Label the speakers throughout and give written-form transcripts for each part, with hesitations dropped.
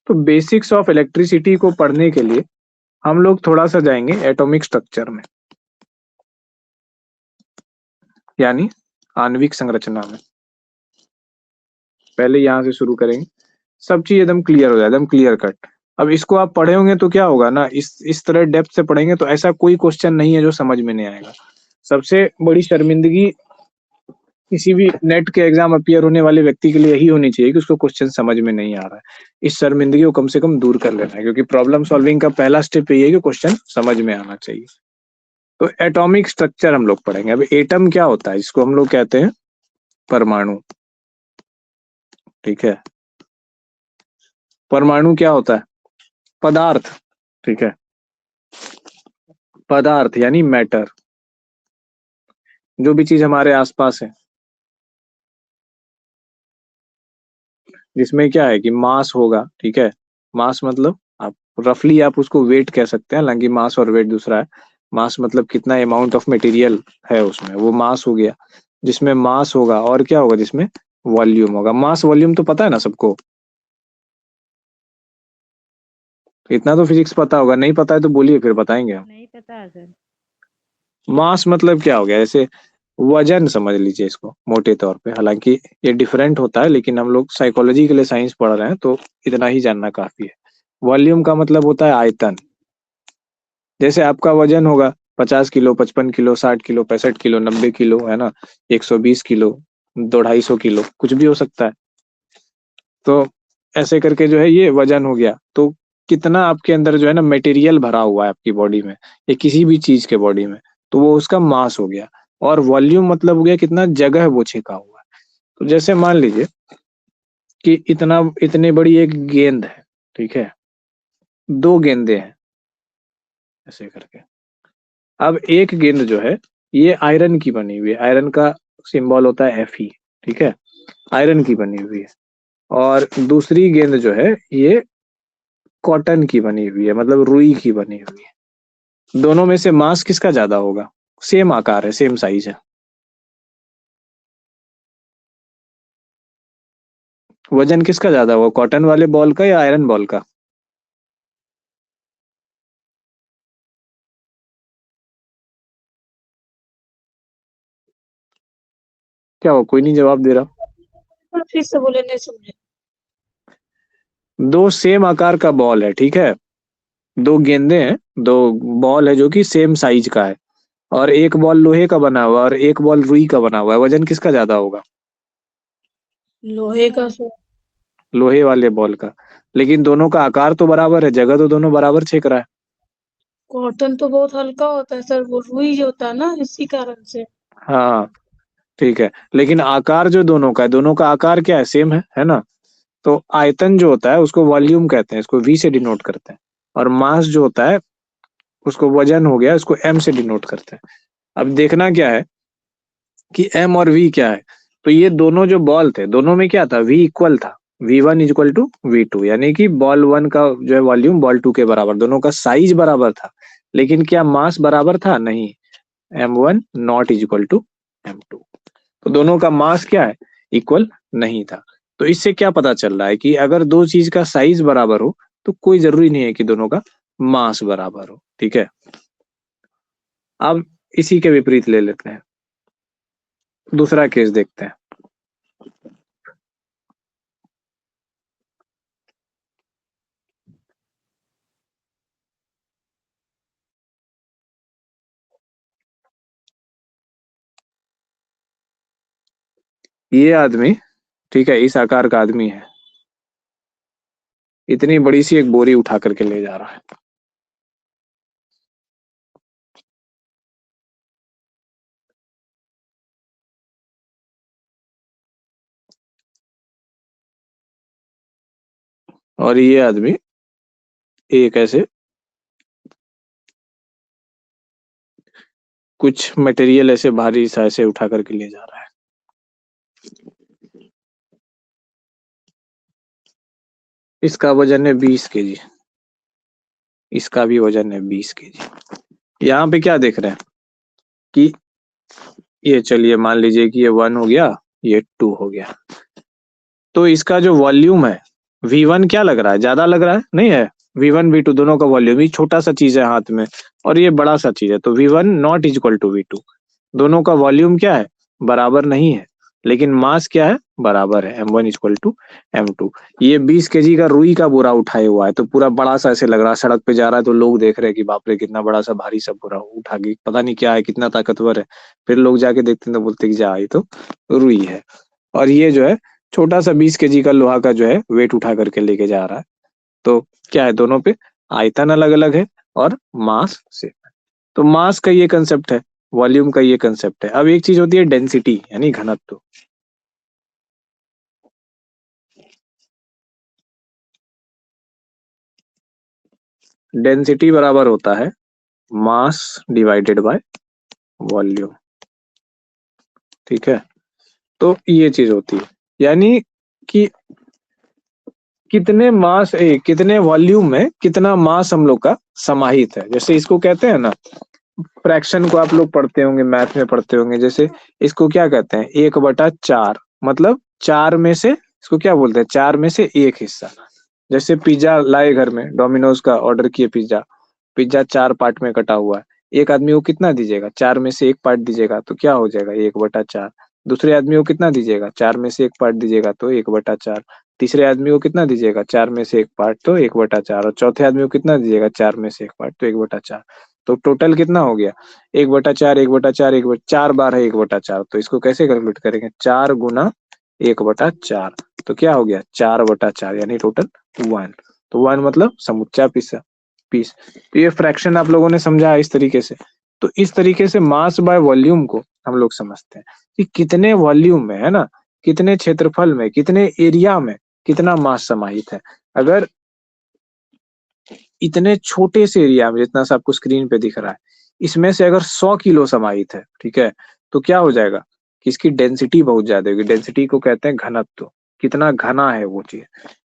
Speaker 1: तो basics of electricity को पढ़ने के लिए हम लोग थोड़ा सा जाएंगे एटॉमिक स्ट्रक्चर में, यानी आणविक संरचना में। पहले यहां से शुरू करेंगे, सब चीज एकदम क्लियर हो जाए, एकदम क्लियर कट। अब इसको आप पढ़े होंगे तो क्या होगा ना, इस तरह डेप्थ से पढ़ेंगे तो ऐसा कोई क्वेश्चन नहीं है जो समझ में नहीं आएगा। सबसे बड़ी शर्मिंदगी किसी भी नेट के एग्जाम अपीयर होने वाले व्यक्ति के लिए यही होनी चाहिए कि उसको क्वेश्चन समझ में नहीं आ रहा है। इस शर्मिंदगी को कम से कम दूर कर लेना है, क्योंकि प्रॉब्लम सॉल्विंग का पहला स्टेप यही है कि क्वेश्चन समझ में आना चाहिए। तो एटॉमिक स्ट्रक्चर हम लोग पढ़ेंगे। अब एटम क्या होता है, जिसको हम लोग कहते हैं परमाणु, ठीक है। परमाणु क्या होता है, पदार्थ, ठीक है। पदार्थ यानी मैटर, जो भी चीज हमारे आसपास है, जिसमें क्या है कि मास होगा, ठीक है। मास मतलब आप रफली आप उसको वेट कह सकते हैं, हालांकि मास और वेट दूसरा है। मास मतलब कितना अमाउंट ऑफ मटेरियल है उसमें, वो मास हो गया। जिसमें मास होगा और क्या होगा, जिसमें वॉल्यूम होगा। मास वॉल्यूम तो पता है ना सबको, इतना तो फिजिक्स पता होगा। नहीं पता है तो बोलिए, फिर बताएंगे हम।
Speaker 2: नहीं पता है सर।
Speaker 1: मास मतलब क्या हो गया, जैसे वजन समझ लीजिए इसको मोटे तौर पे। हालांकि ये डिफरेंट होता है, लेकिन हम लोग साइकोलॉजी के लिए साइंस पढ़ रहे हैं तो इतना ही जानना काफी है। वॉल्यूम का मतलब होता है आयतन। जैसे आपका वजन होगा 50 kilo, 55 kilo, 60 kilo, 65 kilo, 90 kilo, है ना, 120 किलो, 250 किलो, कुछ भी हो सकता है। तो ऐसे करके जो है ये वजन हो गया। तो कितना आपके अंदर जो है ना मटेरियल भरा हुआ है आपकी बॉडी में, या किसी भी चीज के बॉडी में, तो वो उसका मास हो गया। और वॉल्यूम मतलब हो गया कितना जगह वो छेका हुआ है। तो जैसे मान लीजिए कि इतना इतनी बड़ी एक गेंद है, ठीक है। दो गेंदे हैं ऐसे करके। अब एक गेंद जो है ये आयरन की बनी हुई है, आयरन का सिंबल होता है Fe, ठीक है। आयरन की बनी हुई है। और दूसरी गेंद जो है ये कॉटन की बनी हुई है, मतलब रुई की बनी हुई है। दोनों में से मास किसका ज्यादा होगा, सेम आकार है, सेम साइज है, वजन किसका ज्यादा होगा, कॉटन वाले बॉल का या आयरन बॉल का? क्या हो, कोई नहीं जवाब दे रहा।
Speaker 2: फिर से बोले, नहीं समझे।
Speaker 1: दो सेम आकार का बॉल है, ठीक है। दो गेंदे हैं, दो बॉल है जो कि सेम साइज का है। और एक बॉल लोहे का बना हुआ है और एक बॉल रुई का बना हुआ है, वजन किसका ज्यादा होगा?
Speaker 2: लोहे का सर।
Speaker 1: लोहे वाले बॉल का। लेकिन दोनों का आकार तो बराबर है, जगह तो दोनों बराबर छेक रहा है।
Speaker 2: कॉटन तो बहुत हल्का होता है सर, वो रुई होता है ना, इसी कारण से।
Speaker 1: हाँ, ठीक है। लेकिन आकार जो दोनों का है, दोनों का आकार क्या है, सेम है ना। तो आयतन जो होता है उसको वॉल्यूम कहते हैं, इसको वी से डिनोट करते हैं। और मास जो होता है उसको वजन हो गया, इसको एम से डिनोट करते हैं। अब देखना क्या है कि एम और वी क्या है। तो ये दोनों जो बॉल थे, दोनों में क्या था, वी इक्वल था। V1 = V2, यानी कि बॉल वन का जो है वॉल्यूम बॉल टू के बराबर, दोनों का साइज बराबर था। लेकिन क्या मास बराबर था, नहीं। M1 ≠ M2। तो दोनों का मास क्या है, इक्वल नहीं था। तो इससे क्या पता चल रहा है कि अगर दो चीज का साइज बराबर हो तो कोई जरूरी नहीं है कि दोनों का मास बराबर हो, ठीक है। अब इसी के विपरीत ले लेते हैं, दूसरा केस देखते हैं। ये आदमी, ठीक है, इस आकार का आदमी है, इतनी बड़ी सी एक बोरी उठा करके ले जा रहा है। और ये आदमी एक ऐसे कुछ मटेरियल ऐसे भारी सा ऐसे उठा करके ले जा रहा है। इसका वजन है 20 kg, इसका भी वजन है 20 kg। यहाँ पे क्या देख रहे हैं कि ये, चलिए मान लीजिए कि ये 1 हो गया, ये 2 हो गया, तो इसका जो वॉल्यूम है V1 क्या लग रहा है, ज्यादा लग रहा है, नहीं है। V1 V2 दोनों का वॉल्यूम, ये छोटा सा चीज है हाथ में और ये बड़ा सा चीज है, तो V1 not equal to V2। दोनों का वॉल्यूम क्या है, बराबर नहीं है, लेकिन मास क्या है, बराबर है, M1 इक्वल टू M2। ये 20 केजी का रुई का बोरा उठाए हुआ है, तो पूरा बड़ा सा ऐसे लग रहा है, सड़क पे जा रहा है तो लोग देख रहे हैं कि बाप रे कितना बड़ा सा भारी सा बोरा उठा के, पता नहीं क्या है, कितना ताकतवर है। फिर लोग जाके देखते हैं तो बोलते हैं कि जा, ये तो रुई है। और ये जो है छोटा सा 20 केजी का लोहा का जो है वेट उठा करके लेके जा रहा है। तो क्या है, दोनों पे आयतन अलग अलग है और मास से। तो मास का ये कंसेप्ट है, वॉल्यूम का ये कंसेप्ट है। अब एक चीज होती है डेंसिटी यानी घनत्व। डेंसिटी बराबर होता है मास डिवाइडेड बाय वॉल्यूम, ठीक है। तो ये चीज होती है, यानी कि कितने वॉल्यूम में कितना मास हम लोग का समाहित है। जैसे इसको कहते हैं ना, फ्रैक्शन को आप लोग पढ़ते होंगे, मैथ में पढ़ते होंगे। जैसे इसको क्या कहते हैं, 1/4, मतलब 4 में से, इसको क्या बोलते हैं, 4 में से एक हिस्सा। जैसे पिज्जा लाए घर में, डोमिनोज का ऑर्डर किए पिज्जा, पिज्जा 4 पार्ट में कटा हुआ है। एक आदमी को कितना दीजिएगा, 4 में से एक पार्ट दीजिएगा तो क्या हो जाएगा, 1/4। दूसरे आदमी को कितना दीजिएगा, 4 में से एक पार्ट दीजिएगा तो 1/4। तीसरे आदमी को कितना दीजिएगा, 4 में से एक पार्ट तो 1/4। और चौथे आदमी को कितना दीजिएगा, 4 में से एक पार्ट तो 1/4। तो टोटल कितना हो गया, 1/4, 1/4, 4 बार है 1/4। तो इसको कैसे कैलकुलेट करेंगे, 4 गुना 1/4, तो क्या हो गया 4/4, यानी टोटल 1। तो 1 मतलब समुच्चा पीस। तो ये फ्रैक्शन आप लोगों ने समझा है इस तरीके से। तो इस तरीके से मास बाय वॉल्यूम को हम लोग समझते हैं कि कितने वॉल्यूम में, है ना, कितने क्षेत्रफल में, कितने एरिया में कितना मास समाहित है। अगर इतने छोटे से एरिया में, जितना सा आपको स्क्रीन पे दिख रहा है, इसमें से अगर 100 किलो समाहित है, ठीक है, तो क्या हो जाएगा कि इसकी डेंसिटी बहुत ज्यादा होगी। डेंसिटी को कहते हैं घनत्व, कितना घना है वो चीज।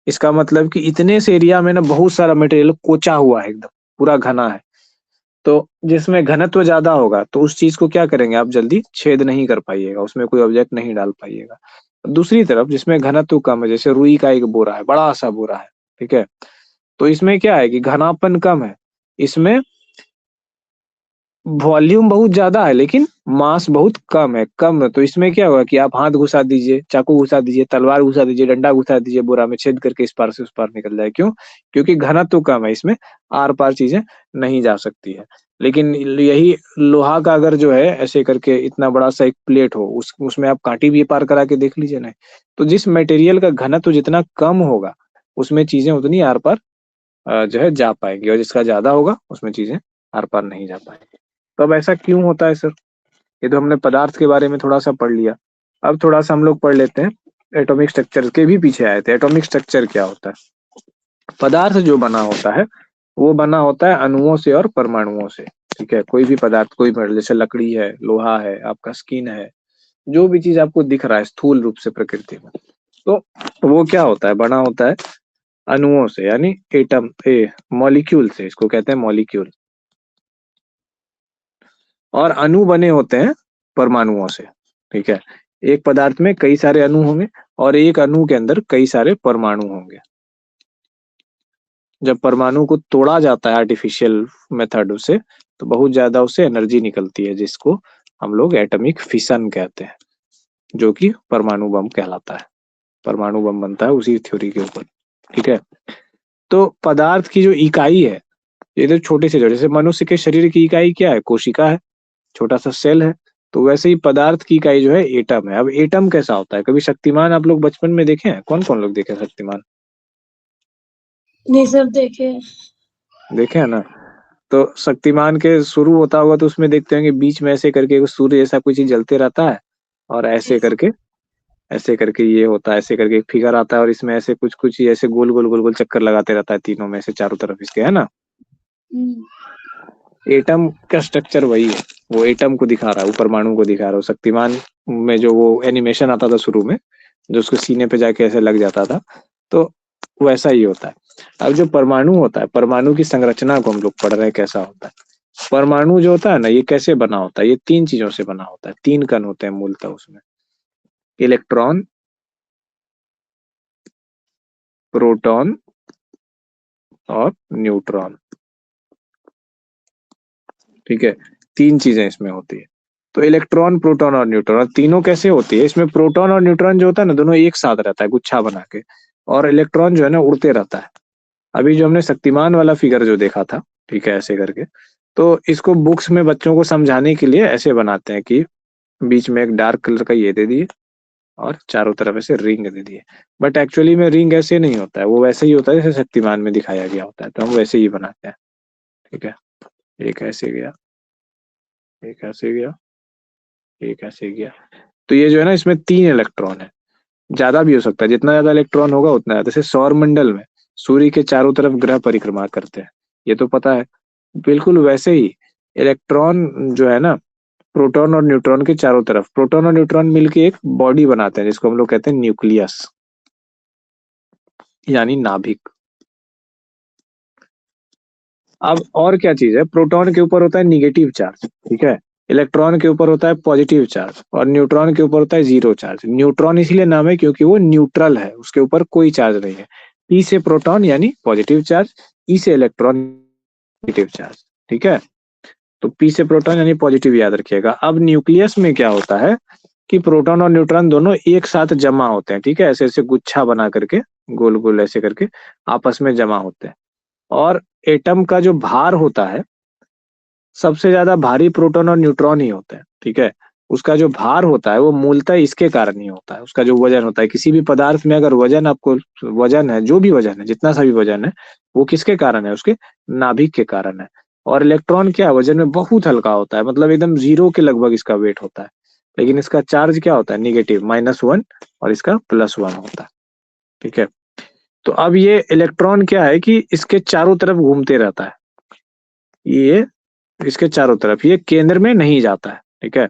Speaker 1: इसका मतलब कि इतने से एरिया में ना बहुत सारा मटेरियल कोचा हुआ है, एकदम पूरा घना है। तो जिसमें घनत्व ज्यादा होगा तो उस चीज को क्या करेंगे आप, जल्दी छेद नहीं कर पाइएगा, उसमें कोई ऑब्जेक्ट नहीं डाल पाइएगा। दूसरी तरफ जिसमें घनत्व कम है, जैसे रुई का एक बोरा है, बड़ा सा बोरा है, ठीक है, तो इसमें क्या है कि घनापन कम है, इसमें वॉल्यूम बहुत ज्यादा है लेकिन मास बहुत कम है। तो इसमें क्या होगा कि आप हाथ घुसा दीजिए, चाकू घुसा दीजिए, तलवार घुसा दीजिए, डंडा घुसा दीजिए, बोरा में छेद करके इस पार से उस पार निकल जाए। क्यों, क्योंकि घनत्व कम है, इसमें आर पार चीजें नहीं जा सकती है। लेकिन यही लोहा का अगर जो है ऐसे करके इतना बड़ा सा एक प्लेट हो, उसमें आप कांटी भी पार करा के देख लीजिए ना, तो जिस मटेरियल का घनत्व जितना कम होगा उसमें चीजें उतनी आर पार जो है जा पाएंगी, और जिसका ज्यादा होगा उसमें चीजें आर पार नहीं जा पाएंगी। तो अब ऐसा क्यों होता है सर, ये तो हमने पदार्थ के बारे में थोड़ा सा पढ़ लिया। अब थोड़ा सा हम लोग पढ़ लेते हैं एटॉमिक स्ट्रक्चर के भी पीछे आए थे। एटॉमिक स्ट्रक्चर क्या होता है, पदार्थ जो बना होता है वो बना होता है अणुओं से और परमाणुओं से, ठीक है। कोई भी पदार्थ, कोई भी, जैसे लकड़ी है, लोहा है, आपका स्किन है, जो भी चीज आपको दिख रहा है स्थूल रूप से प्रकृति में, तो वो क्या होता है, बना होता है अणुओं से, यानी एटम मॉलिक्यूल से, इसको कहते हैं मॉलिक्यूल। और अणु बने होते हैं परमाणुओं से, ठीक है। एक पदार्थ में कई सारे अणु होंगे और एक अणु के अंदर कई सारे परमाणु होंगे। जब परमाणु को तोड़ा जाता है आर्टिफिशियल मेथड से, तो बहुत ज्यादा उससे एनर्जी निकलती है, जिसको हम लोग एटॉमिक फिशन कहते हैं, जो कि परमाणु बम कहलाता है। परमाणु बम बनता है उसी थ्योरी के ऊपर, ठीक है। तो पदार्थ की जो इकाई है, ये तो छोटे से छोटे, जैसे मनुष्य के शरीर की इकाई क्या है, कोशिका है, छोटा सा सेल है। तो वैसे ही पदार्थ की इकाई जो है एटम है। अब एटम कैसा होता है, कभी शक्तिमान आप लोग बचपन में देखे हैं, कौन कौन लोग देखे हैं शक्तिमान,
Speaker 2: नहीं सर देखे।
Speaker 1: देखे हैं ना। तो शक्तिमान के शुरू होता होगा तो उसमें देखते होंगे बीच में ऐसे करके एक सूर्य जैसा कुछ चीज जलते रहता है, और ऐसे करके ये होता है, ऐसे करके एक फिगर आता है, और इसमें ऐसे कुछ कुछ ही ऐसे गोल गोल गोल गोल चक्कर लगाते रहता है तीनों में से चारों तरफ इसके, है ना।
Speaker 2: हम्म,
Speaker 1: एटम का स्ट्रक्चर वही है, वो एटम को दिखा रहा है, वो परमाणु को दिखा रहा है। शक्तिमान में जो वो एनिमेशन आता था शुरू में, जो उसको सीने पे जाके ऐसे लग जाता था, तो वैसा ही होता है। अब जो परमाणु होता है, परमाणु की संरचना को हम लोग पढ़ रहे हैं कैसा होता है। परमाणु जो होता है ना, ये कैसे बना होता है, ये 3 चीजों से बना होता है, 3 कण होते हैं मूलतः उसमें, इलेक्ट्रॉन, प्रोटॉन और न्यूट्रॉन। ठीक है, तीन चीजें इसमें होती है। तो इलेक्ट्रॉन, प्रोटॉन और न्यूट्रॉन, तीनों कैसे होती है? इसमें प्रोटॉन और न्यूट्रॉन जो होता है ना, दोनों एक साथ रहता है गुच्छा बना के, और इलेक्ट्रॉन जो है ना उड़ते रहता है। अभी जो हमने शक्तिमान वाला फिगर जो देखा था, ठीक है, ऐसे करके, तो इसको बुक्स में बच्चों को समझाने के लिए ऐसे बनाते हैं कि बीच में एक डार्क कलर का ये दे दिए और चारों तरफ ऐसे रिंग दे दिए। बट एक्चुअली में रिंग ऐसे नहीं होता है, वो वैसे ही होता है जैसे शक्तिमान में दिखाया गया होता है, तो हम वैसे ही बनाते हैं। ठीक है, एक ऐसे गया, एक ऐसे गया, एक ऐसे गया। तो ये जो है ना, इसमें 3 इलेक्ट्रॉन है। ज्यादा भी हो सकता है, जितना ज्यादा इलेक्ट्रॉन होगा उतना ज्यादा। जैसे सौर मंडल में सूर्य के चारों तरफ ग्रह परिक्रमा करते हैं, ये तो पता है। बिल्कुल वैसे ही इलेक्ट्रॉन जो है ना, प्रोटॉन और न्यूट्रॉन के चारों तरफ, प्रोटॉन और न्यूट्रॉन मिलके एक बॉडी बनाते हैं जिसको हम लोग कहते हैं न्यूक्लियस, यानी नाभिक। अब और क्या चीज है, प्रोटॉन के ऊपर होता है निगेटिव चार्ज, ठीक है, इलेक्ट्रॉन के ऊपर होता है पॉजिटिव चार्ज, और न्यूट्रॉन के ऊपर होता है जीरो चार्ज। न्यूट्रॉन इसलिए नाम है क्योंकि वो न्यूट्रल है, उसके ऊपर कोई चार्ज नहीं है। पी से प्रोटॉन यानी पॉजिटिव चार्ज, ई से इलेक्ट्रॉन नेगेटिव चार्ज। ठीक है, तो पी से प्रोटॉन यानी पॉजिटिव, याद रखिएगा। अब न्यूक्लियस में क्या होता है कि प्रोटॉन और न्यूट्रॉन दोनों एक साथ जमा होते हैं, ठीक है, ऐसे ऐसे गुच्छा बना करके, गोल गोल ऐसे करके आपस में जमा होते हैं। और एटम का जो भार होता है, सबसे ज्यादा भारी प्रोटॉन और न्यूट्रॉन ही होते हैं। ठीक है, उसका जो भार होता है वो मूलतः इसके कारण ही होता है। उसका जो वजन होता है, किसी भी पदार्थ में अगर वजन आपको, वजन है, जो भी वजन है, जितना सा भी वजन है, वो किसके कारण है? उसके नाभिक के कारण है। और इलेक्ट्रॉन क्या है, वजन में बहुत हल्का होता है, मतलब एकदम जीरो के लगभग इसका वेट होता है। लेकिन इसका चार्ज क्या होता है? निगेटिव, -1, और इसका +1 होता है। ठीक है, तो अब ये इलेक्ट्रॉन क्या है कि इसके चारों तरफ घूमते रहता है, ये इसके चारों तरफ, ये केंद्र में नहीं जाता है। ठीक है,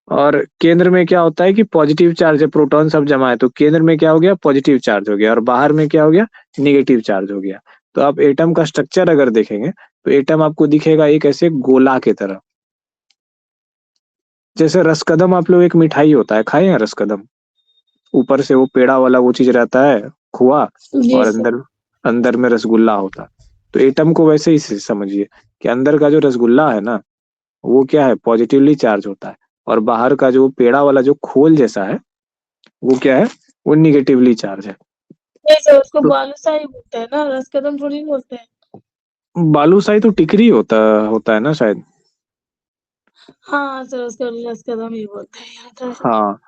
Speaker 1: और केंद्र में क्या होता है कि पॉजिटिव चार्ज है, प्रोटॉन सब जमा है, तो केंद्र में क्या हो गया? पॉजिटिव चार्ज हो गया, और बाहर में क्या हो गया? निगेटिव चार्ज हो गया। तो आप एटम का स्ट्रक्चर अगर देखेंगे तो एटम आपको दिखेगा एक ऐसे गोला की तरह। जैसे रसकदम, आप लोग, एक मिठाई होता है, खाए हैं रसकदम? ऊपर से वो पेड़ा वाला वो चीज रहता है, खोआ,
Speaker 2: जी
Speaker 1: और
Speaker 2: सर।
Speaker 1: अंदर अंदर में रसगुल्ला होता है। तो एटम को वैसे ही समझिए कि अंदर का जो रसगुल्ला है ना, वो क्या है? पॉजिटिवली चार्ज होता है, और बाहर का जो पेड़ा वाला जो खोल जैसा है, वो क्या है? वो निगेटिवली चार्ज है।
Speaker 2: नहीं सर, उसको
Speaker 1: तो
Speaker 2: बालूशाही बोलते हैं ना, रस कदम थोड़ी बोलते हैं।
Speaker 1: बालूशाही तो टिकरी होता होता है ना शायद।
Speaker 2: हाँ सर, उसको रस कदम ही बोलते हैं यहाँ तो सर।
Speaker 1: हाँ,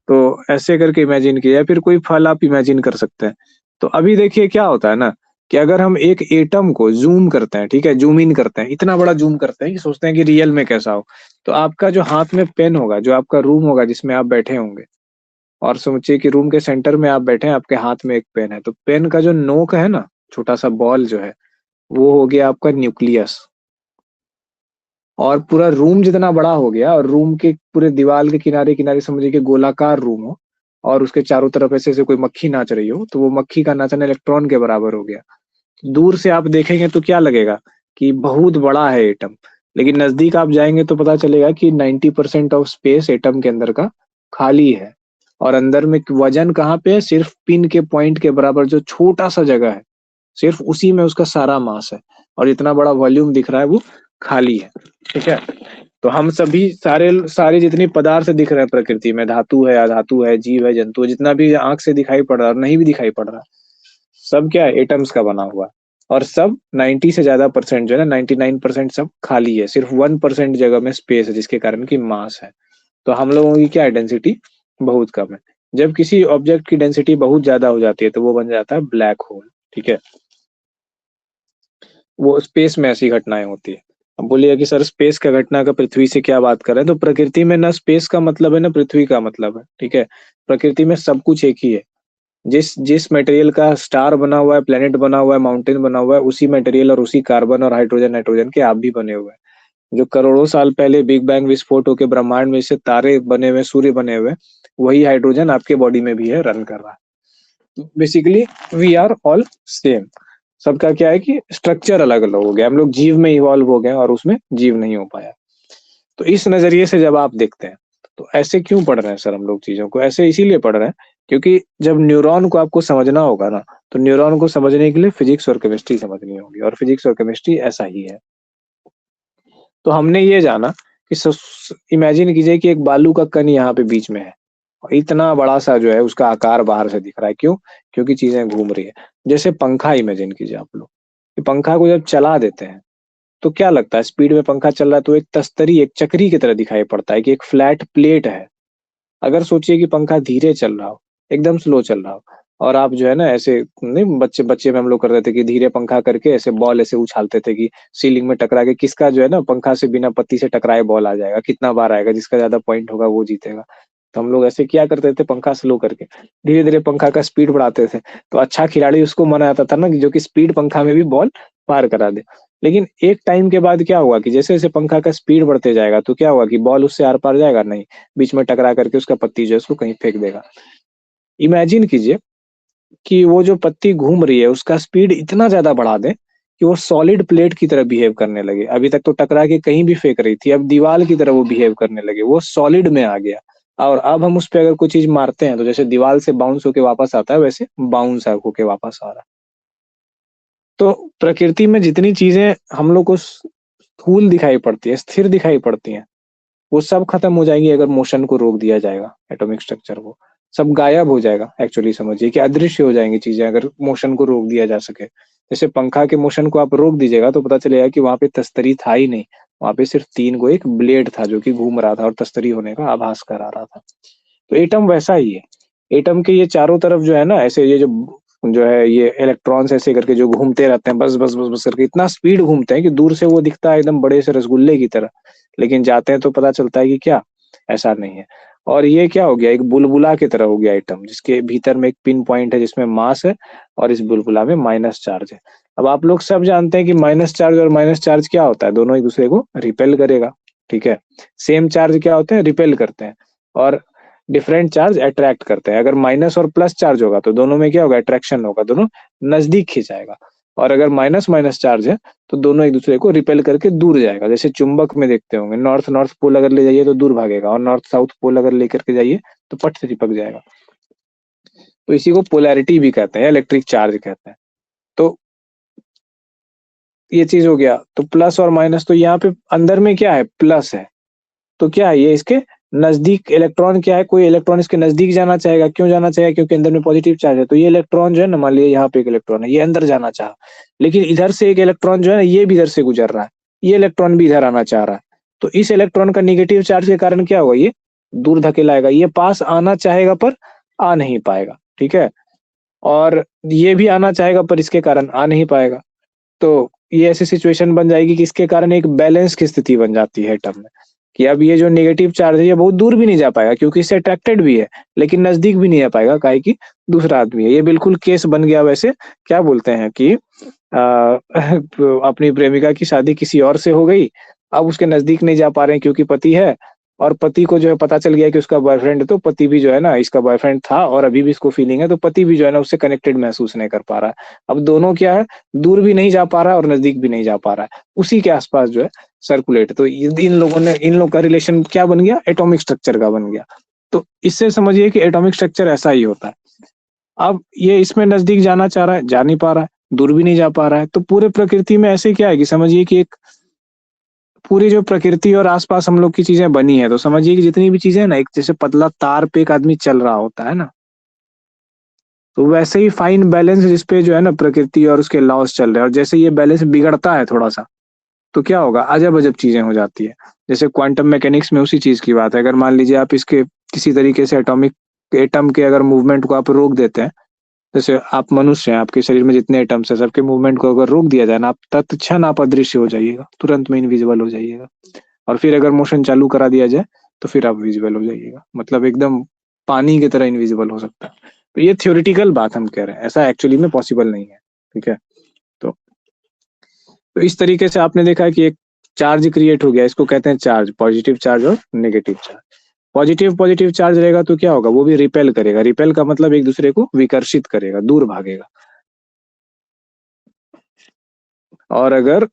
Speaker 1: तो ऐसे करके इमेजिन किया, या फिर कोई फल आप इमेजिन कर सकते हैं। तो अभी देखिए क्या होता है ना, कि अगर हम एक एटम को जूम करते हैं, ठीक है, जूम इन करते हैं, इतना बड़ा जूम करते हैं कि सोचते हैं कि रियल में कैसा हो, तो आपका जो हाथ में पेन होगा, जो आपका रूम होगा जिसमें आप बैठे होंगे, और सोचिए कि रूम के सेंटर में आप बैठे हैं, आपके हाथ में एक पेन है, तो पेन का जो नोक है ना, छोटा सा बॉल जो है, वो हो गया आपका न्यूक्लियस। और पूरा रूम जितना बड़ा हो गया, और रूम के पूरे दीवार के किनारे किनारे समझिए कि गोलाकार रूम हो, और उसके चारों तरफ ऐसे ऐसे कोई मक्खी नाच रही हो, तो वो मक्खी का नाचना इलेक्ट्रॉन के बराबर हो गया। दूर से आप देखेंगे तो क्या लगेगा कि बहुत बड़ा है एटम, लेकिन नजदीक आप जाएंगे तो पता चलेगा कि 90% ऑफ स्पेस एटम के अंदर का खाली है। और अंदर में वजन कहाँ पे है? सिर्फ पिन के पॉइंट के बराबर जो छोटा सा जगह है, सिर्फ उसी में उसका सारा मास है, और इतना बड़ा वॉल्यूम दिख रहा है वो खाली है। ठीक है, तो हम सभी सारे सारे जितने पदार्थ दिख रहे हैं प्रकृति में, धातु है, अधातु है, जीव है, जंतु है, जितना भी आंख से दिखाई पड़ रहा है और नहीं भी दिखाई पड़ रहा, सब क्या है? एटम्स का बना हुआ। और सब 90 से ज्यादा परसेंट जो है ना, 99% सब खाली है, सिर्फ 1% जगह में स्पेस है, जिसके कारण की मास है। तो हम लोगों की क्या है? डेंसिटी बहुत कम है। जब किसी ऑब्जेक्ट की डेंसिटी बहुत ज्यादा हो जाती है तो वो बन जाता है ब्लैक होल। ठीक है, वो स्पेस में ऐसी घटनाएं होती है। अब बोलिए कि सर स्पेस का घटना का पृथ्वी से क्या बात कर रहे हैं? तो प्रकृति में ना स्पेस का मतलब है ना पृथ्वी का मतलब है। ठीक है, प्रकृति में सब कुछ एक ही है। जिस जिस मटेरियल का स्टार बना हुआ है, प्लेनेट बना हुआ है, माउंटेन बना हुआ है, उसी मटेरियल और उसी कार्बन और हाइड्रोजन नाइट्रोजन के आप भी बने हुए हैं। जो करोड़ों साल पहले बिग बैंग विस्फोट होकर ब्रह्मांड में से तारे बने हुए, सूर्य बने हुए, वही हाइड्रोजन आपके बॉडी में भी है, रन कर रहा है। Basically we are all same. सबका क्या है कि स्ट्रक्चर अलग अलग हो गया, हम लोग जीव में इवॉल्व हो गए और उसमें जीव नहीं हो पाया। तो इस नजरिए से जब आप देखते हैं, तो ऐसे क्यों पढ़ रहे हैं सर हम लोग चीजों को? ऐसे इसीलिए पढ़ रहे हैं क्योंकि जब न्यूरॉन को आपको समझना होगा ना, तो न्यूरॉन को समझने के लिए फिजिक्स और केमिस्ट्री समझनी होगी, और फिजिक्स और केमिस्ट्री ऐसा ही है। तो हमने ये जाना कि इमेजिन कीजिए कि एक बालू का कण यहाँ पे बीच में है, और इतना बड़ा सा जो है उसका आकार बाहर से दिख रहा है। क्यों? क्योंकि चीजें घूम रही है। जैसे पंखा इमेजिन कीजिए आप लोग, कि पंखा को जब चला देते हैं तो क्या लगता है, स्पीड में पंखा चल रहा है तो एक तस्तरी, एक चक्री की तरह दिखाई पड़ता है कि एक फ्लैट प्लेट है। अगर सोचिए कि पंखा धीरे चल रहा हो, एकदम स्लो चल रहा हो, और आप जो है ना ऐसे, नहीं बच्चे बच्चे में हम लोग करते थे कि धीरे पंखा करके ऐसे बॉल ऐसे उछालते थे कि सीलिंग में टकरा के किसका जो है ना पंखा से बिना पत्ती से टकराए बॉल आ जाएगा, कितना बार आएगा, जिसका ज्यादा पॉइंट होगा वो जीतेगा। तो हम लोग ऐसे क्या करते थे, पंखा स्लो करके धीरे धीरे पंखा का स्पीड बढ़ाते थे, तो अच्छा खिलाड़ी उसको माना जाता था ना, कि जो कि स्पीड पंखा में भी बॉल पार करा दे। लेकिन एक टाइम के बाद क्या हुआ कि जैसे जैसे पंखा का स्पीड बढ़ते जाएगा तो क्या हुआ कि बॉल उससे आर पार जाएगा नहीं, बीच में टकरा करके उसका पत्ती जो है उसको कहीं फेंक देगा। इमेजिन कीजिए कि वो जो पत्ती घूम रही है उसका स्पीड इतना ज़्यादा बढ़ा दें कि वो सॉलिड प्लेट की तरह बिहेव करने लगे। अभी तक तो टकरा के कहीं भी फेंक रही थी, अब दीवार की तरह वो बिहेव करने लगे, वो सॉलिड में आ गया। और अब हम उस पे अगर कोई चीज़ मारते हैं तो जैसे दीवार से बाउंस होके वापस आता है, वैसे बाउंस होके वापस आ रहा है। तो प्रकृति में जितनी चीज़ें हम लोग को स्थूल दिखाई पड़ती है, स्थिर दिखाई पड़ती हैं, वो सब खत्म हो जाएंगी अगर मोशन को रोक दिया जाएगा, एटॉमिक स्ट्रक्चर को। सब गायब हो जाएगा, एक्चुअली समझिए कि अदृश्य हो जाएंगी चीजें अगर मोशन को रोक दिया जा सके। जैसे पंखा के मोशन को आप रोक दीजिएगा तो पता चलेगा कि वहां पे तस्तरी था ही नहीं, वहां पे सिर्फ तीन गो एक ब्लेड था जो कि घूम रहा था और तस्तरी होने का आभास करा रहा था। तो एटम वैसा ही है। एटम के ये चारों तरफ जो है ना ऐसे, ये जो जो है ये इलेक्ट्रॉन्स ऐसे करके जो घूमते रहते हैं, बस बस बस बस करके इतना स्पीड घूमते हैं कि दूर से वो दिखता है एकदम बड़े से रसगुल्ले की तरह, लेकिन जाते हैं तो पता चलता है कि क्या, ऐसा नहीं है। और ये क्या हो गया, एक बुलबुला की तरह हो गया एटम, जिसके भीतर में एक पिन पॉइंट है जिसमें मास है, और इस बुलबुला में माइनस चार्ज है। अब आप लोग सब जानते हैं कि माइनस चार्ज और माइनस चार्ज क्या होता है, दोनों एक दूसरे को रिपेल करेगा। ठीक है। सेम चार्ज क्या होते हैं, रिपेल करते हैं, और डिफरेंट चार्ज अट्रैक्ट करते हैं। अगर माइनस और प्लस चार्ज होगा तो दोनों में क्या होगा, अट्रैक्शन होगा, दोनों नजदीक खिंचाएगा। और अगर माइनस माइनस चार्ज है तो दोनों एक दूसरे को रिपेल करके दूर जाएगा। जैसे चुंबक में देखते होंगे, नॉर्थ नॉर्थ पोल अगर ले जाइए तो दूर भागेगा, और नॉर्थ साउथ पोल अगर लेकर के जाइए तो पट से चिपक जाएगा। तो इसी को पोलैरिटी भी कहते हैं, इलेक्ट्रिक चार्ज कहते हैं। तो ये चीज हो गया। तो प्लस और माइनस, तो यहाँ पे अंदर में क्या है, प्लस है, तो क्या है ये इसके नजदीक इलेक्ट्रॉन, क्या है, कोई इलेक्ट्रॉन इसके नजदीक जाना चाहेगा। क्यों जाना चाहेगा, क्योंकि अंदर में पॉजिटिव चार्ज है। तो ये इलेक्ट्रॉन जो है ना, मान लीजिए यहाँ पे एक इलेक्ट्रॉन है, ये अंदर जाना चाहा, लेकिन इधर से एक इलेक्ट्रॉन जो है ना ये भी इधर से गुजर रहा है, ये इलेक्ट्रॉन भी इधर आना चाह रहा है। तो इस इलेक्ट्रॉन का निगेटिव चार्ज के कारण क्या होगा, ये दूर धकेलाएगा, ये पास आना चाहेगा पर आ नहीं पाएगा। ठीक है। और ये भी आना चाहेगा पर इसके कारण आ नहीं पाएगा। तो ये ऐसी सिचुएशन बन जाएगी कि इसके कारण एक बैलेंस की स्थिति बन जाती है एटम में, कि अब ये जो नेगेटिव चार्ज है ये बहुत दूर भी नहीं जा पाएगा क्योंकि इससे अट्रैक्टेड भी है, लेकिन नजदीक भी नहीं आ पाएगा काहे कि दूसरा आदमी है। ये बिल्कुल केस बन गया वैसे, क्या बोलते हैं कि अपनी प्रेमिका की शादी किसी और से हो गई, अब उसके नजदीक नहीं जा पा रहे हैं क्योंकि पति है, और पति को जो है पता चल गया कि उसका बॉयफ्रेंड है, तो पति भी जो है ना, इसका बॉयफ्रेंड था और अभी भी इसको फीलिंग है, तो पति भी जो है ना उससे कनेक्टेड महसूस नहीं कर पा रहा है। अब दोनों क्या है, दूर भी नहीं जा पा रहा है और नजदीक भी नहीं जा पा रहा है, उसी के आसपास जो है सर्कुलेट। तो इन लोगों ने, इन लोग का रिलेशन क्या बन गया, एटॉमिक स्ट्रक्चर का बन गया। तो इससे समझिए कि एटॉमिक स्ट्रक्चर ऐसा ही होता है। अब ये इसमें नजदीक जाना चाह रहा है, जा नहीं पा रहा है, दूर भी नहीं जा पा रहा है। तो पूरे प्रकृति में ऐसे क्या है कि समझिए कि एक पूरी जो प्रकृति और आसपास हम लोग की चीजें बनी है, तो समझिए कि जितनी भी चीजें हैं ना, एक जैसे पतला तार पे एक आदमी चल रहा होता है ना, तो वैसे ही फाइन बैलेंस जिसपे जो है ना प्रकृति और उसके लॉस चल रहे हैं, और जैसे ये बैलेंस बिगड़ता है थोड़ा सा तो क्या होगा, अजब अजब चीजें हो जाती है। जैसे क्वांटम मैकेनिक्स में उसी चीज की बात है। अगर मान लीजिए आप इसके किसी तरीके से एटॉमिक एटम के अगर मूवमेंट को आप रोक देते हैं, जैसे आप मनुष्य हैं, आपके शरीर में जितने एटम्स हैं सबके मूवमेंट को अगर रोक दिया जाए ना, आप तत्क्षण आप अदृश्य हो जाइएगा, तुरंत में इनविजिबल हो जाइएगा। और फिर अगर मोशन चालू करा दिया जाए तो फिर आप विजिबल हो जाइएगा, मतलब एकदम पानी की तरह इनविजिबल हो सकता है। तो ये थ्योरेटिकल बात हम कह रहे हैं, ऐसा एक्चुअली में पॉसिबल नहीं है। ठीक है। तो तो इस तरीके से आपने देखा कि एक चार्ज क्रिएट हो गया, इसको कहते हैं चार्ज, पॉजिटिव चार्ज और negative charge. Positive positive charge रहेगा तो क्या होगा, वो भी रिपेल करेगा। रिपेल का मतलब एक दूसरे को विकर्षित करेगा, दूर भागेगा। और अगर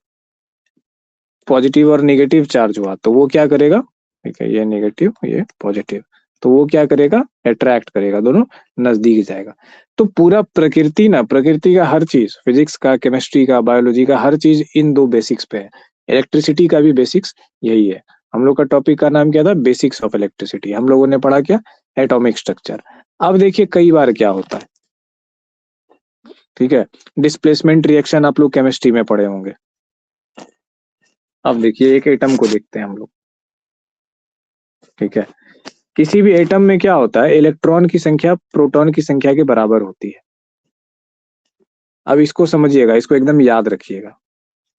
Speaker 1: पॉजिटिव और नेगेटिव चार्ज हुआ तो वो क्या करेगा, ठीक है, ये नेगेटिव ये पॉजिटिव, तो वो क्या करेगा, अट्रैक्ट करेगा, दोनों नजदीक जाएगा। तो पूरा प्रकृति का हर चीज, फिजिक्स का, केमिस्ट्री का, बायोलॉजी का, हर चीज इन दो बेसिक्स पे है। इलेक्ट्रिसिटी का भी बेसिक्स यही है। हम लोग का टॉपिक का नाम क्या था, बेसिक्स ऑफ इलेक्ट्रिसिटी। हम लोगों ने पढ़ा क्या, एटॉमिक स्ट्रक्चर। अब देखिए कई बार क्या होता है, ठीक है, डिस्प्लेसमेंट रिएक्शन आप लोग केमिस्ट्री में पढ़े होंगे। अब देखिए एक एटम को देखते हैं हम लोग, ठीक है, किसी भी एटम में क्या होता है, इलेक्ट्रॉन की संख्या प्रोटॉन की संख्या के बराबर होती है। अब इसको समझिएगा, इसको एकदम याद रखिएगा।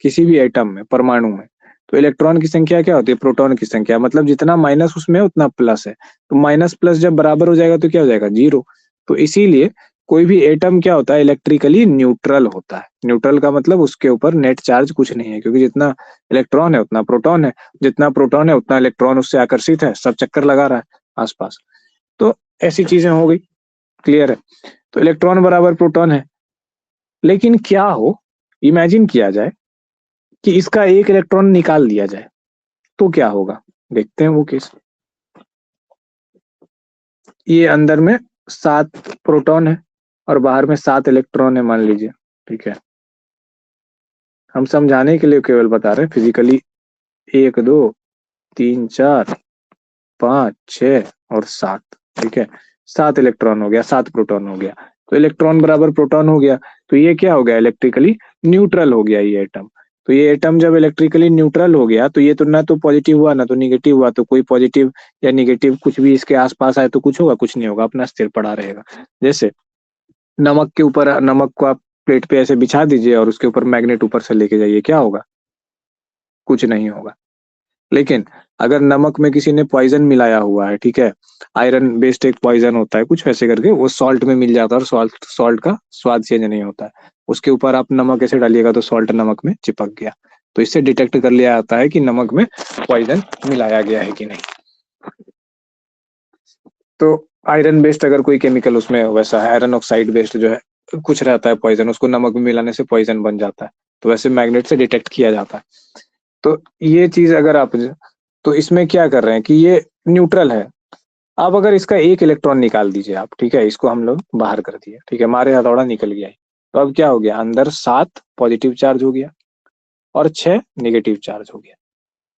Speaker 1: किसी भी एटम में, परमाणु में, तो इलेक्ट्रॉन की संख्या क्या होती है, प्रोटॉन की संख्या, मतलब जितना माइनस उसमें उतना प्लस है। तो माइनस प्लस जब बराबर हो जाएगा तो क्या हो जाएगा, जीरो। तो इसीलिए कोई भी एटम क्या होता है, इलेक्ट्रिकली न्यूट्रल होता है। न्यूट्रल का मतलब उसके ऊपर नेट चार्ज कुछ नहीं है, क्योंकि जितना इलेक्ट्रॉन है उतना प्रोटॉन है, जितना प्रोटॉन है उतना इलेक्ट्रॉन उससे आकर्षित है, सब चक्कर लगा रहा है आसपास। तो ऐसी चीजें हो गई, क्लियर है। तो इलेक्ट्रॉन बराबर प्रोटॉन है। लेकिन क्या हो, इमेजिन किया जाए कि इसका एक इलेक्ट्रॉन निकाल दिया जाए, तो क्या होगा, देखते हैं वो केस। ये अंदर में 7 प्रोटॉन है और बाहर में 7 इलेक्ट्रॉन है मान लीजिए, ठीक है। हम समझाने के लिए केवल बता रहे हैं, फिजिकली 1 2 3 4 5 6 और 7, ठीक है। 7 इलेक्ट्रॉन हो गया, 7 प्रोटॉन हो गया। तो इलेक्ट्रॉन बराबर प्रोटॉन हो गया, तो ये क्या हो गया, इलेक्ट्रिकली न्यूट्रल हो गया ये एटम। तो ये एटम जब इलेक्ट्रिकली न्यूट्रल हो गया, तो ये तो ना तो पॉजिटिव हुआ ना तो निगेटिव हुआ। तो कोई पॉजिटिव या निगेटिव कुछ भी इसके आसपास आए तो कुछ होगा, कुछ नहीं होगा, अपना स्थिर पड़ा रहेगा। जैसे नमक के ऊपर, नमक को आप प्लेट पे ऐसे बिछा दीजिए और उसके ऊपर मैग्नेट ऊपर से लेके जाइए, क्या होगा, कुछ नहीं होगा। लेकिन अगर नमक में किसी ने पॉइजन मिलाया हुआ है, ठीक है, आयरन बेस्ड एक पॉइजन होता है कुछ वैसे करके, वो सॉल्ट में मिल जाता है और सॉल्ट सॉल्ट का स्वाद चेंज नहीं होता है। उसके ऊपर आप नमक ऐसे डालिएगा तो सॉल्ट नमक में चिपक गया। तो इससे डिटेक्ट कर लिया जाता है कि नमक में पॉइजन मिलाया गया है कि नहीं। तो आयरन बेस्ड अगर कोई केमिकल उसमें वैसा है, आयरन ऑक्साइड बेस्ड जो है कुछ रहता है पॉइजन, उसको नमक में मिलाने से पॉइजन बन जाता है। तो वैसे मैग्नेट से डिटेक्ट किया जाता है। तो ये चीज अगर आप, तो इसमें क्या कर रहे हैं कि ये न्यूट्रल है। अब अगर इसका एक इलेक्ट्रॉन निकाल दीजिए आप, ठीक है, इसको हम लोग बाहर कर दिए, ठीक है, मारे हथौड़ा निकल गया। तो अब क्या हो गया, अंदर 7 पॉजिटिव चार्ज हो गया और 6 नेगेटिव चार्ज हो गया।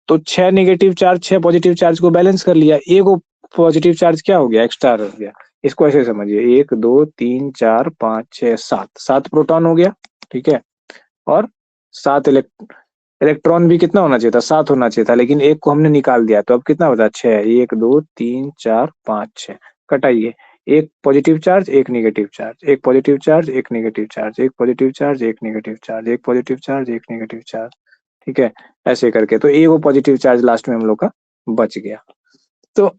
Speaker 1: तो 6 नेगेटिव चार्ज 6 पॉजिटिव चार्ज को बैलेंस कर लिया, एक पॉजिटिव चार्ज क्या हो गया, एक्स्ट्रा रह गया। इसको ऐसे समझिए, 1 2 3 4 5 6 7, 7 प्रोटॉन हो गया, ठीक है, और 7 इलेक्ट्रॉन भी कितना होना चाहिए था, 7 होना चाहिए था, लेकिन एक को हमने निकाल दिया। तो अब कितना बचा, 6, 1 2 3 4 5 6, कटाइए, एक पॉजिटिव चार्ज एक नेगेटिव चार्ज, एक पॉजिटिव चार्ज एक नेगेटिव चार्ज, एक पॉजिटिव चार्ज एक नेगेटिव चार्ज, एक पॉजिटिव चार्ज एक नेगेटिव चार्ज, ठीक है, ऐसे करके। तो एक वो पॉजिटिव चार्ज लास्ट में हम लोग का बच गया। तो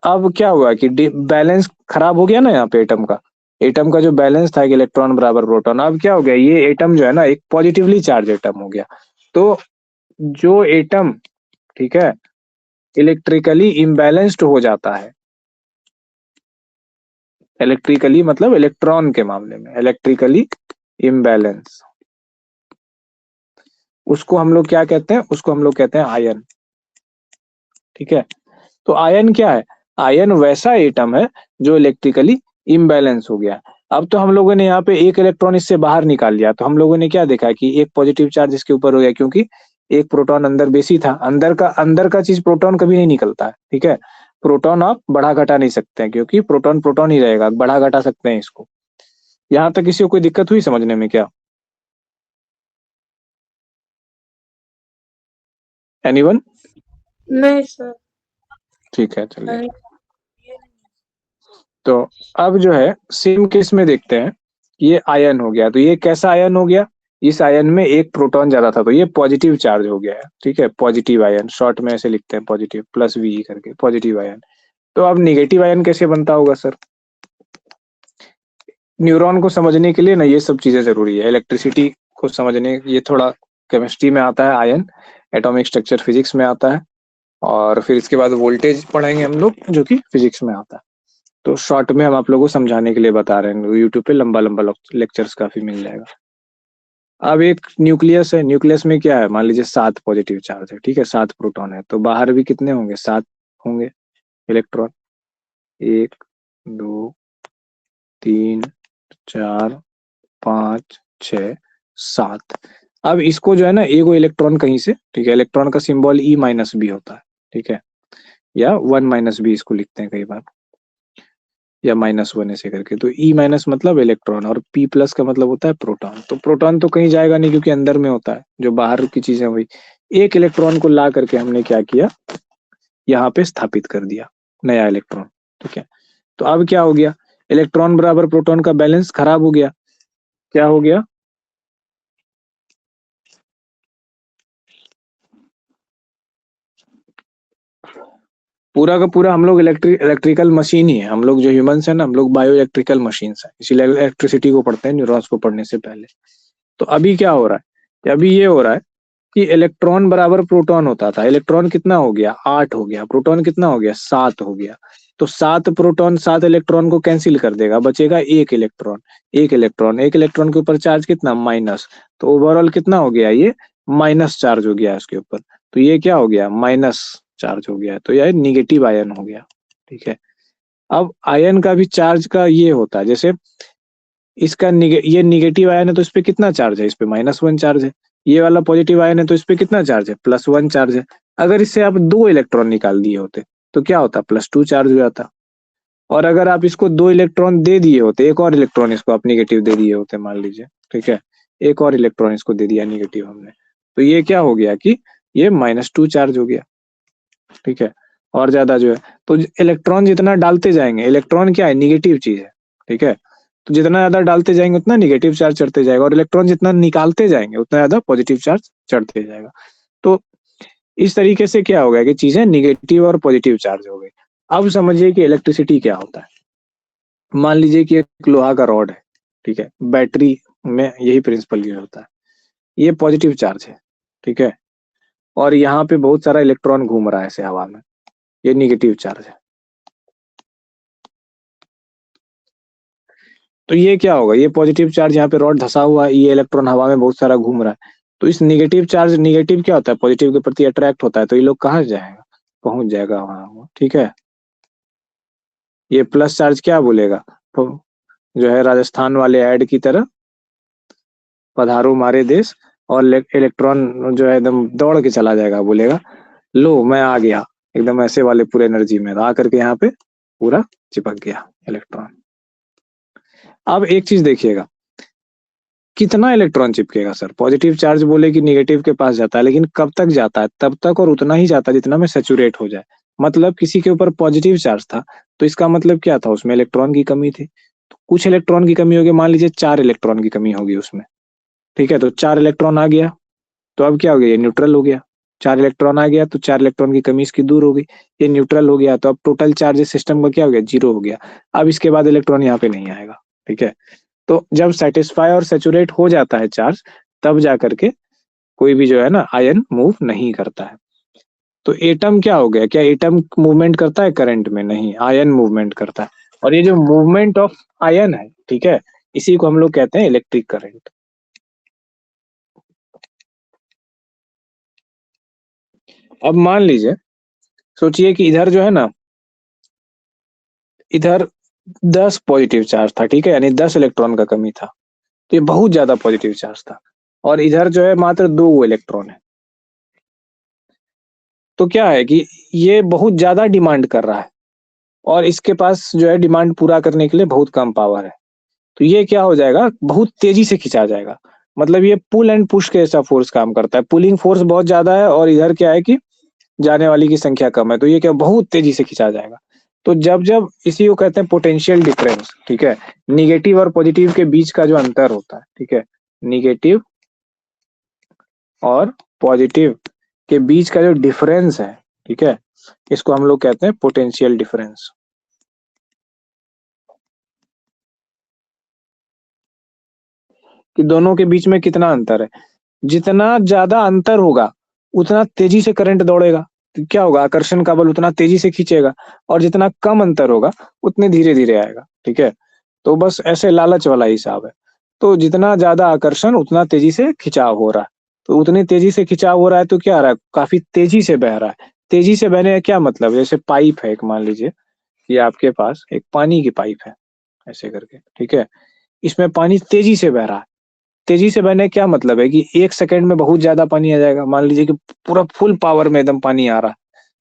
Speaker 1: अब क्या हुआ कि बैलेंस खराब हो गया ना यहाँ पे एटम का। एटम का जो बैलेंस था कि इलेक्ट्रॉन बराबर प्रोटॉन, अब क्या हो गया, ये एटम जो है ना एक पॉजिटिवली चार्ज एटम हो गया। तो जो एटम, ठीक है, इलेक्ट्रिकली इम्बैलेंस्ड हो जाता है, इलेक्ट्रिकली मतलब इलेक्ट्रॉन के मामले में इलेक्ट्रिकली इम्बैलेंस, उसको हम लोग क्या कहते हैं, उसको हम लोग कहते हैं आयन, ठीक है। तो आयन क्या है, आयन वैसा एटम है जो इलेक्ट्रिकली इम्बैलेंस हो गया। अब तो हम लोगों ने यहाँ पे एक इलेक्ट्रॉन इससे बाहर निकाल लिया, तो हम लोगों ने क्या देखा कि एक पॉजिटिव चार्ज इसके ऊपर हो गया, क्योंकि एक प्रोटॉन अंदर बेसी था। अंदर का चीज प्रोटॉन कभी नहीं निकलता है, ठीक है। प्रोटॉन आप बढ़ा घटा नहीं सकते हैं, क्योंकि प्रोटॉन प्रोटॉन ही रहेगा, बढ़ा घटा सकते हैं इसको। यहाँ तक किसी को कोई दिक्कत हुई समझने में क्या, एनीवन?
Speaker 2: नहीं सर।
Speaker 1: ठीक है, चलिए।
Speaker 2: नहीं।
Speaker 1: तो अब जो है सेम केस में देखते हैं, ये आयन हो गया। तो ये कैसा आयन हो गया, इस आयन में एक प्रोटॉन ज्यादा था, तो ये पॉजिटिव चार्ज हो गया है, ठीक है, पॉजिटिव आयन, शॉर्ट में ऐसे लिखते हैं, पॉजिटिव प्लस वी करके, पॉजिटिव आयन। तो अब निगेटिव आयन कैसे बनता होगा सर, न्यूरॉन को समझने के लिए ना ये सब चीजें जरूरी है, इलेक्ट्रिसिटी को समझने, ये थोड़ा केमिस्ट्री में आता है आयन, एटॉमिक स्ट्रक्चर फिजिक्स में आता है, और फिर इसके बाद वोल्टेज पढ़ेंगे हम लोग जो कि फिजिक्स में आता है। तो शॉर्ट में हम आप लोगों को समझाने के लिए बता रहे हैं, यूट्यूब पे लंबा लंबा लेक्चर्स काफी मिल जाएगा। अब एक न्यूक्लियस है, न्यूक्लियस में क्या है, मान लीजिए 7 पॉजिटिव चार्ज है, ठीक है, 7 प्रोटॉन है, तो बाहर भी कितने होंगे, 7 होंगे इलेक्ट्रॉन। 1 2 3 4 5 6 7। अब इसको जो है ना एगो इलेक्ट्रॉन कहीं से, ठीक है, इलेक्ट्रॉन का सिंबल ई माइनस बी होता है, ठीक है, या 1 माइनस बी इसको लिखते हैं कई बार, या -1 ऐसे करके। तो ई माइनस मतलब इलेक्ट्रॉन और पी प्लस का मतलब होता है प्रोटॉन। तो प्रोटॉन तो कहीं जाएगा नहीं क्योंकि अंदर में होता है, जो बाहर की चीजें हुई। एक इलेक्ट्रॉन को ला करके हमने क्या किया, यहाँ पे स्थापित कर दिया नया इलेक्ट्रॉन, ठीक है। तो अब क्या हो गया, इलेक्ट्रॉन बराबर प्रोटॉन का बैलेंस खराब हो गया। क्या हो गया, पूरा का पूरा हम लोग इलेक्ट्रिकल मशीन ही है। हम लोग जो ह्यूमंस है ना, हम लोग बायो इलेक्ट्रिकल मशीन है, इसीलिए इलेक्ट्रिसिटी को पढ़ते हैं न्यूरॉन्स को पढ़ने से पहले। तो अभी क्या हो रहा है, अभी ये हो रहा है कि इलेक्ट्रॉन बराबर प्रोटॉन होता था, इलेक्ट्रॉन कितना हो गया 8 हो गया, प्रोटॉन कितना हो गया 7 हो गया। तो 7 प्रोटॉन 7 इलेक्ट्रॉन को कैंसिल कर देगा, बचेगा एक इलेक्ट्रॉन। एक इलेक्ट्रॉन के ऊपर चार्ज कितना, माइनस। तो ओवरऑल कितना हो गया, ये माइनस चार्ज हो गया इसके ऊपर। तो ये क्या हो गया, माइनस चार्ज हो गया, तो यह निगेटिव आयन हो गया, ठीक है। अब आयन का भी चार्ज का ये होता है, जैसे इसका ये निगेटिव आयन है तो इस पे कितना चार्ज है, इस पे -1 चार्ज है। ये वाला पॉजिटिव आयन है तो इस पे कितना चार्ज है, +1 चार्ज है। अगर इससे आप 2 इलेक्ट्रॉन निकाल दिए होते तो क्या होता, +2 चार्ज हो जाता। और अगर आप इसको 2 इलेक्ट्रॉन दे दिए होते, एक और इलेक्ट्रॉन इसको आप निगेटिव दे दिए होते मान लीजिए, ठीक है, एक और इलेक्ट्रॉन इसको दे दिया निगेटिव हमने, तो ये क्या हो गया कि ये -2 चार्ज हो गया, ठीक है। और ज्यादा जो है, तो इलेक्ट्रॉन जितना डालते जाएंगे, इलेक्ट्रॉन क्या है, निगेटिव चीज है, ठीक है। तो जितना ज्यादा डालते जाएंगे उतना निगेटिव चार्ज चढ़ते जाएगा, और इलेक्ट्रॉन जितना निकालते जाएंगे उतना ज्यादा पॉजिटिव चार्ज चढ़ते जाएगा। तो इस तरीके से क्या हो गया कि चीजें निगेटिव और पॉजिटिव चार्ज हो गई। अब समझिए कि इलेक्ट्रिसिटी क्या होता है। मान लीजिए कि एक लोहा का रॉड है, ठीक है, बैटरी में यही प्रिंसिपल यूज होता है। ये पॉजिटिव चार्ज है, ठीक है, और यहाँ पे बहुत सारा इलेक्ट्रॉन घूम रहा है ऐसे हवा में, ये निगेटिव चार्ज है। तो ये क्या होगा, ये पॉजिटिव चार्ज, यहाँ पे रॉड धसा हुआ है, ये इलेक्ट्रॉन हवा में बहुत सारा घूम रहा है। तो इस निगेटिव चार्ज, निगेटिव क्या होता है, पॉजिटिव के प्रति अट्रैक्ट होता है, तो ये लोग कहाँ जाएगा, पहुंच जाएगा वहां, ठीक है। ये प्लस चार्ज क्या बोलेगा, तो जो है राजस्थान वाले ऐड की तरह, पधारो हमारे देश, और इलेक्ट्रॉन जो है एकदम दौड़ के चला जाएगा, बोलेगा लो मैं आ गया, एकदम ऐसे वाले पूरे एनर्जी में आ करके यहाँ पे पूरा चिपक गया इलेक्ट्रॉन। अब एक चीज देखिएगा, कितना इलेक्ट्रॉन चिपकेगा सर, पॉजिटिव चार्ज बोले कि निगेटिव के पास जाता है, लेकिन कब तक जाता है, तब तक और उतना ही जाता है जितना में सैचुरेट हो जाए। मतलब किसी के ऊपर पॉजिटिव चार्ज था, तो इसका मतलब क्या था, उसमें इलेक्ट्रॉन की कमी थी, तो कुछ इलेक्ट्रॉन की कमी होगी, मान लीजिए 4 इलेक्ट्रॉन की कमी होगी उसमें, ठीक है। तो 4 इलेक्ट्रॉन आ गया, तो अब क्या हो गया, ये न्यूट्रल हो गया। 4 इलेक्ट्रॉन आ गया तो 4 इलेक्ट्रॉन की कमी इसकी दूर हो गई, ये न्यूट्रल हो गया, तो अब टोटल चार्ज सिस्टम का क्या हो गया, 0 हो गया। अब इसके बाद इलेक्ट्रॉन यहाँ पे नहीं आएगा, ठीक है। तो जब सेटिस्फाई और सेचुरेट हो जाता है चार्ज, तब जा करके कोई भी जो है ना आयन मूव नहीं करता है। तो एटम क्या हो गया, क्या एटम मूवमेंट करता है करंट में, नहीं, आयन मूवमेंट करता है। और ये जो मूवमेंट ऑफ आयन है, ठीक है, इसी को हम लोग कहते हैं इलेक्ट्रिक करंट। अब मान लीजिए, सोचिए कि इधर जो है ना, इधर 10 पॉजिटिव चार्ज था, ठीक है, यानी 10 इलेक्ट्रॉन का कमी था, तो ये बहुत ज्यादा पॉजिटिव चार्ज था। और इधर जो है मात्र 2 इलेक्ट्रॉन है, तो क्या है कि ये बहुत ज्यादा डिमांड कर रहा है, और इसके पास जो है डिमांड पूरा करने के लिए बहुत कम पावर है। तो ये क्या हो जाएगा, बहुत तेजी से खिंचा जाएगा। मतलब ये पुल एंड पुश के ऐसा फोर्स काम करता है, पुलिंग फोर्स बहुत ज्यादा है और इधर क्या है कि जाने वाली की संख्या कम है, तो ये क्या बहुत तेजी से खिंचा जाएगा। तो जब जब इसी को कहते हैं पोटेंशियल डिफरेंस, ठीक है, निगेटिव और पॉजिटिव के बीच का जो अंतर होता है, ठीक है, निगेटिव और पॉजिटिव के बीच का जो डिफरेंस है, ठीक है, इसको हम लोग कहते हैं पोटेंशियल डिफरेंस। कि दोनों के बीच में कितना अंतर है, जितना ज्यादा अंतर होगा उतना तेजी से करंट दौड़ेगा, तो क्या होगा, आकर्षण का बल उतना तेजी से खींचेगा, और जितना कम अंतर होगा उतने धीरे धीरे आएगा, ठीक है। तो बस ऐसे लालच वाला हिसाब है। तो जितना ज्यादा आकर्षण उतना तेजी से खिंचाव हो रहा है, तो उतनी तेजी से खिंचाव हो रहा है तो क्या आ रहा है, काफी तेजी से बह रहा है। तेजी से बहने का क्या मतलब, जैसे पाइप है एक, मान लीजिए कि आपके पास एक पानी की पाइप है, ऐसे करके, ठीक है? इसमें पानी तेजी से बह रहा है। तेजी से बहने का क्या मतलब है कि 1 सेकंड में बहुत ज़्यादा पानी आ जाएगा। मान लीजिए कि पूरा फुल पावर में एकदम पानी आ रहा है,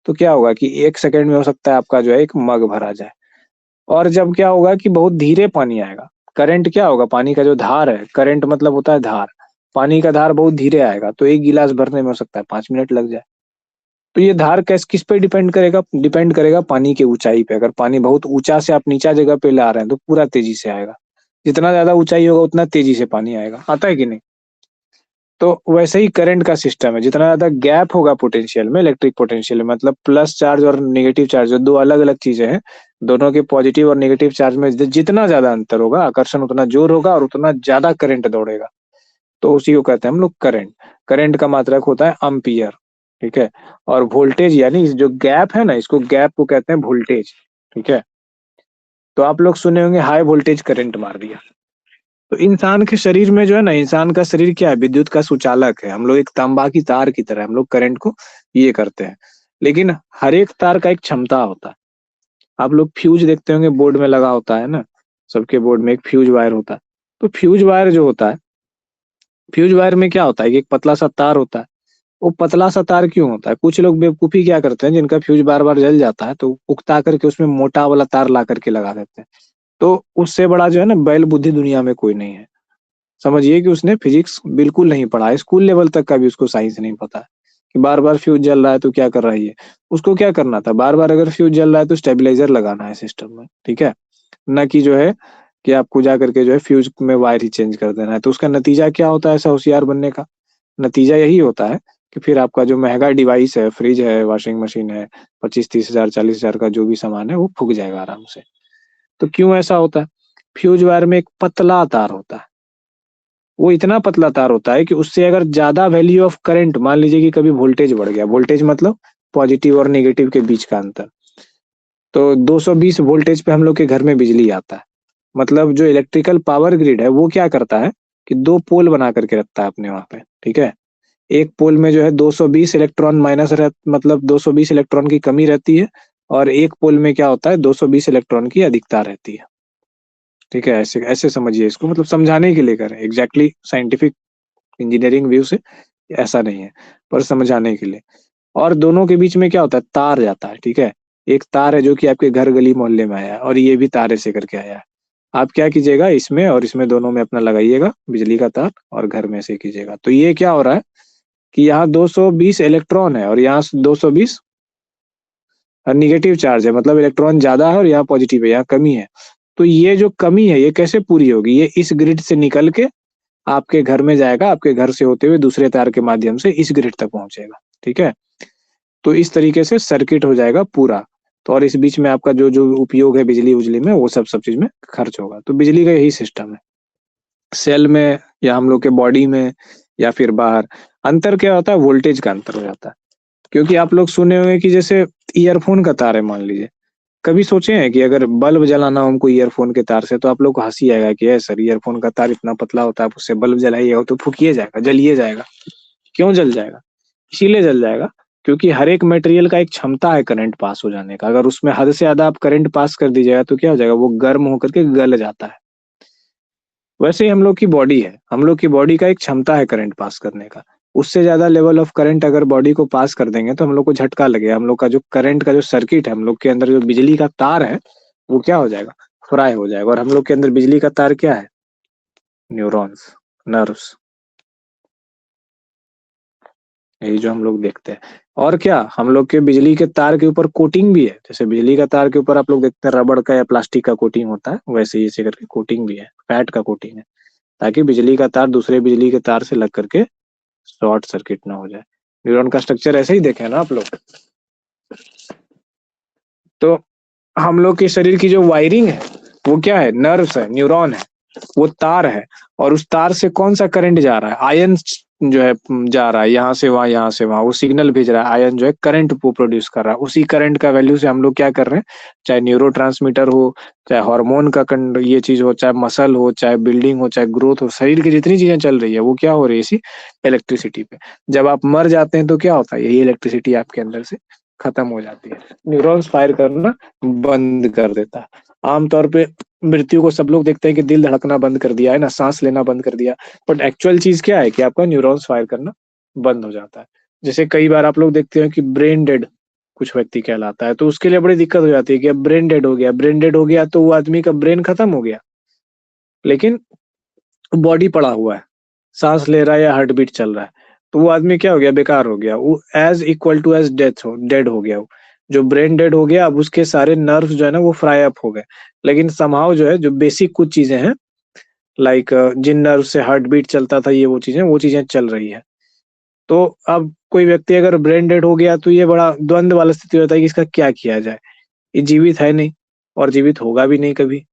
Speaker 1: तो क्या होगा कि 1 सेकंड में हो सकता है आपका जो है एक मग भरा जाए। और जब क्या होगा कि बहुत धीरे पानी आएगा, करंट क्या होगा, पानी का जो धार है, करंट मतलब होता है धार, पानी का धार बहुत धीरे आएगा, तो 1 गिलास भरने में हो सकता है 5 मिनट लग जाए। तो ये धार किस पे डिपेंड करेगा? डिपेंड करेगा पानी की ऊँचाई पे। अगर पानी बहुत ऊँचा से आप नीचा जगह पे ला रहे हैं, तो पूरा तेज़ी से आएगा। जितना ज़्यादा ऊँचाई होगा, उतना तेज़ी से पानी आएगा। आता है कि नहीं? तो वैसे ही करंट का सिस्टम है, जितना ज़्यादा गैप होगा पोटेंशियल में, इलेक्ट्रिक पोटेंशियल में, मतलब प्लस चार्ज और नेगेटिव चार्ज जो 2 अलग-अलग चीज़ें हैं, दोनों के पॉजिटिव और नेगेटिव चार्ज में जितना ज़्यादा अंतर होगा, आकर्षण उतना जोर होगा और उतना ज़्यादा करंट दौड़ेगा। तो उसी को कहते हैं हम लोग करंट। करंट का मात्रक होता है एम्पीयर, ठीक है? और वोल्टेज यानी जो गैप है ना, इसको गैप को कहते हैं वोल्टेज, ठीक है? तो आप लोग सुने होंगे हाई वोल्टेज करंट मार दिया। तो इंसान के शरीर में जो है ना, इंसान का शरीर क्या है, विद्युत का सुचालक है। हम लोग एक तांबा की तार की तरह हम लोग करंट को ये करते हैं। लेकिन हर एक तार का एक क्षमता होता है। आप लोग फ्यूज देखते होंगे, बोर्ड में लगा होता है ना, सबके बोर्ड में एक फ्यूज वायर होता है। तो फ्यूज वायर जो होता है, फ्यूज वायर में क्या होता है कि एक पतला सा तार होता है। वो पतला सा तार क्यों होता है? कुछ लोग बेवकूफ़ी क्या करते हैं, जिनका फ्यूज बार-बार जल जाता है, तो उकता करके उसमें मोटा वाला तार ला करके लगा देते हैं। तो उससे बड़ा जो है ना बैल बुद्धि दुनिया में कोई नहीं है। समझिए कि उसने फिजिक्स बिल्कुल नहीं पढ़ा है, स्कूल लेवल तक का भी उसको साइंस नहीं पता है, कि बार-बार फ्यूज़ जल रहा है तो क्या कर रहा है ये? उसको क्या करना था, बार-बार अगर फ्यूज़ जल रहा है तो स्टेबलाइज़र लगाना है सिस्टम में, ठीक है? ना कि जो है कि आपको जा करके जो है फ्यूज़ में वायर ही चेंज कर देना है। तो उसका नतीजा क्या होता है ऐसा होशियार बनने का? नतीजा यही होता है कि फिर आपका जो महँगा डिवाइस है, फ्रिज है, वॉशिंग मशीन है, 25-30 हज़ार, 40 हज़ार का जो भी सामान है, वो फूक जाएगा आराम से। तो क्यों ऐसा होता है? फ्यूज़ वायर में एक पतला तार होता है। वो इतना पतला तार होता है कि उससे अगर ज़्यादा वैल्यू ऑफ करंट, मान लीजिए कि कभी वोल्टेज बढ़ गया, वोल्टेज मतलब पॉजिटिव और नेगेटिव के बीच का अंतर। तो 220 वोल्टेज पे हम लोग के घर में बिजली आता है। मतलब जो इलेक्ट्रिकल पावर ग्रिड है, वो क्या करता है कि 2 पोल बना करके रखता है अपने वहाँ पे, ठीक है? एक पोल में जो है 220 इलेक्ट्रॉन माइनस मतलब 220 इलेक्ट्रॉन की कमी रहती है और एक पोल में क्या होता है 220 इलेक्ट्रॉन की अधिकता रहती है। ठीक है? ऐसे ऐसे समझिए इसको, मतलब समझाने के लिए कर रहे हैं। एग्ज़ैक्टली साइंटिफिक इंजीनियरिंग व्यू से ऐसा नहीं है, पर समझाने के लिए। और दोनों के बीच में क्या होता है, तार जाता है, ठीक है? एक तार है जो कि आपके घर, गली, मोहल्ले में आया है और ये भी तार ऐसे करके आया है। आप क्या कीजिएगा, इसमें और इसमें दोनों में अपना लगाइएगा बिजली का तार और घर में से कीजिएगा। तो ये क्या हो रहा है कि यहाँ 220 इलेक्ट्रॉन है और यहाँ 220 नेगेटिव चार्ज है, मतलब इलेक्ट्रॉन ज़्यादा है और यहाँ पॉजिटिव है, यहाँ कमी है। तो ये जो कमी है, ये कैसे पूरी होगी? ये इस ग्रिड से निकल के आपके घर में जाएगा, आपके घर से होते हुए दूसरे तार के माध्यम से इस ग्रिड तक पहुँचेगा, ठीक है? तो इस तरीके से सर्किट हो जाएगा पूरा। तो और इस बीच में आपका जो-जो उपयोग है बिजली-विजली में, वो सब चीज़ में खर्च होगा। तो बिजली का यही सिस्टम है। सेल में या हम लोग के बॉडी में या फिर बाहर, अंतर क्या होता है? वोल्टेज का अंतर हो जाता है। क्योंकि आप लोग सुने होंगे कि जैसे ईयरफ़ोन का तार है मान लीजिए, कभी सोचे हैं कि अगर बल्ब जलाना हो हमको ईयरफ़ोन के तार से, तो आप लोग को हँसी आएगा कि सर ईयरफ़ोन का तार इतना पतला होता है, आप उससे बल्ब जलाइएगा तो फूँकिए जाएगा, जलिए जाएगा। क्यों जल जाएगा? इसीलिए जल जाएगा क्योंकि हर एक मटेरियल का एक क्षमता है करंट पास हो जाने का। अगर उसमें हद से ज़्यादा आप करंट पास कर दीजिएगा तो क्या हो जाएगा, वो गर्म होकर के गल जाता है। वैसे ही हम लोग की बॉडी है, हम लोग की बॉडी का एक क्षमता है करंट पास करने का। उससे ज़्यादा लेवल ऑफ करंट अगर बॉडी को पास कर देंगे तो हम लोग को झटका लगेगा। हम लोग का जो करंट का जो सर्किट है, हम लोग के अंदर जो बिजली का तार है, वो क्या हो जाएगा? फ्राई हो जाएगा। और हम लोग के अंदर बिजली का तार क्या है? Neurons, nerves. यही जो हम लोग देखते हैं। और क्या, हम लोग के बिजली के तार के ऊपर कोटिंग भी है। जैसे बिजली का तार के ऊपर आप लोग देखते हैं रबड़ का या प्लास्टिक का कोटिंग होता है, वैसे ही ऐसे करके कोटिंग भी है, फैट का कोटिंग है, ताकि बिजली का तार दूसरे बिजली के तार से लग करके शॉर्ट सर्किट ना हो जाए। न्यूरॉन का स्ट्रक्चर ऐसे ही देखे हैं ना आप लोग। तो हम लोग के शरीर की जो वायरिंग है, वो क्या है? नर्व्स है, न्यूरॉन है, वो तार है। और उस तार से कौन-सा करंट जा रहा है? आयन जो है जा रहा है, यहाँ से वहाँ, यहाँ से वहाँ, वो सिग्नल भेज रहा है। आयन जो है करंट को प्रोड्यूस कर रहा है। उसी करंट का वैल्यू से हम लोग क्या कर रहे हैं, चाहे न्यूरोट्रांसमीटर हो, चाहे हार्मोन का कंड ये चीज़ हो, चाहे मसल हो, चाहे बिल्डिंग हो, चाहे ग्रोथ हो, शरीर की जितनी चीज़ें चल रही है, वो क्या हो रही है? इसी इलेक्ट्रिसिटी पे। जब आप मर जाते हैं तो क्या होता है? यही इलेक्ट्रिसिटी आपके अंदर से खत्म हो जाती है, न्यूरॉन्स फायर करना बंद कर देता है। आमतौर पे मृत्यु को सब लोग देखते हैं कि दिल धड़कना बंद कर दिया है ना, सांस लेना बंद कर दिया, बट एक्चुअल चीज क्या है कि आपका न्यूरॉन्स फायर करना बंद हो जाता है। जैसे कई बार आप लोग देखते हैं कि ब्रेन डेड कुछ व्यक्ति कहलाता है, तो उसके लिए बड़ी दिक्कत हो जाती है कि अब ब्रेन डेड हो गया, ब्रेन डेड हो गया तो वो आदमी का ब्रेन खत्म हो गया, लेकिन बॉडी पड़ा हुआ है, सांस ले रहा है या हार्ट बीट चल रहा है, तो वो आदमी क्या हो गया, बेकार हो गया, वो as equal to as death हो डेड हो गया। वो जो ब्रेन डेड हो गया, अब उसके सारे नर्व्स जो है ना वो फ्राई अप हो गए, लेकिन समहाउ जो है जो बेसिक कुछ चीजें हैं लाइक जिन नर्व से हार्ट बीट चलता था, ये वो चीजें चल रही है। तो अब कोई व्यक्ति अगर ब्रेन डेड हो गया तो ये बड़ा द्वंद वाला स्थिति होता है कि इसका क्या किया जाए। ये जीवित है नहीं और जीवित होगा भी नहीं कभी,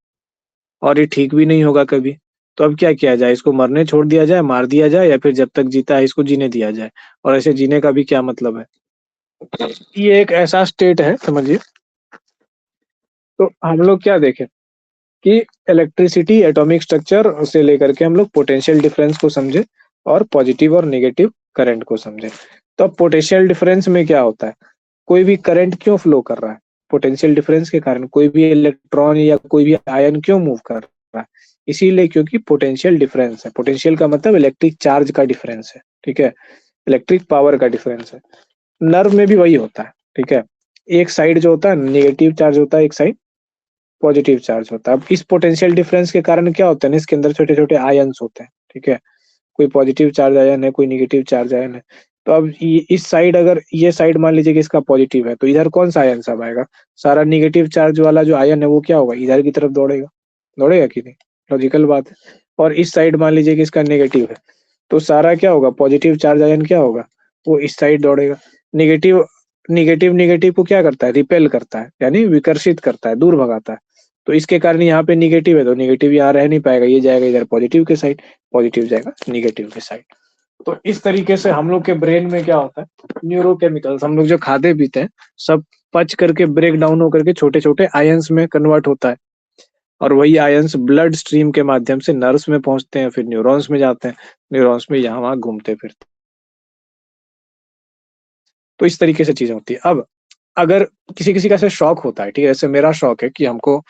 Speaker 1: और ये ठीक भी नहीं होगा कभी। तो अब क्या किया जाए, इसको मरने छोड़ दिया जाए, मार दिया जाए, या फिर जब तक जीता है इसको जीने दिया जाए, और ऐसे जीने का भी क्या मतलब है। ये एक ऐसा स्टेट है समझिए। तो हम लोग क्या देखें कि इलेक्ट्रिसिटी एटॉमिक स्ट्रक्चर से लेकर के हम लोग पोटेंशियल डिफरेंस को समझे और पॉजिटिव और नेगेटिव करंट को समझे। तो अब पोटेंशियल डिफरेंस में क्या होता है, कोई भी करंट क्यों फ्लो कर रहा है, पोटेंशियल डिफरेंस के कारण कोई भी इलेक्ट्रॉन या कोई भी आयन क्यों मूव कर रहा है, इसीलिए क्योंकि पोटेंशियल डिफरेंस है। पोटेंशियल का मतलब इलेक्ट्रिक चार्ज का डिफरेंस है, ठीक है, इलेक्ट्रिक पावर का डिफरेंस है। नर्व में भी वही होता है, ठीक है, एक साइड जो होता है नेगेटिव चार्ज होता है, एक साइड पॉजिटिव चार्ज होता है। अब इस पोटेंशियल डिफरेंस के कारण क्या होता है ना, इसके अंदर छोटे छोटे आयन्स होते हैं, ठीक है, कोई पॉजिटिव चार्ज आयन है, कोई निगेटिव चार्ज आयन है। तो अब इस साइड, अगर ये साइड मान लीजिए कि इसका पॉजिटिव है, तो इधर कौन सा आयन सब आएगा, सारा निगेटिव चार्ज वाला जो आयन है वो क्या होगा, इधर की तरफ दौड़ेगा, दौड़ेगा कि नहीं, लॉजिकल बात है। और इस साइड मान लीजिए कि इसका नेगेटिव है, तो सारा क्या होगा, पॉजिटिव चार्ज आयन क्या होगा, वो इस साइड दौड़ेगा। निगेटिव निगेटिव निगेटिव को क्या करता है, रिपेल करता है, यानी विकर्षित करता है, दूर भगाता है। तो इसके कारण यहाँ पे निगेटिव है, तो निगेटिव यहाँ रह नहीं पाएगा, ये जाएगा इधर पॉजिटिव के साइड, पॉजिटिव जाएगा निगेटिव के साइड। तो इस तरीके से हम लोग के ब्रेन में क्या होता है, न्यूरोकेमिकल्स हम लोग जो खाते पीते हैं सब पच करके ब्रेक डाउन होकर के छोटे छोटे आयंस में कन्वर्ट होता है, और वही आयंस ब्लड स्ट्रीम के माध्यम से नर्व्स में पहुंचते हैं, फिर न्यूरॉन्स में जाते हैं, न्यूरॉन्स में यहाँ वहां घूमते फिरते। तो इस तरीके से चीजें होती है। अब अगर किसी किसी का ऐसे शौक होता है, ठीक है, जैसे मेरा शौक है कि हमको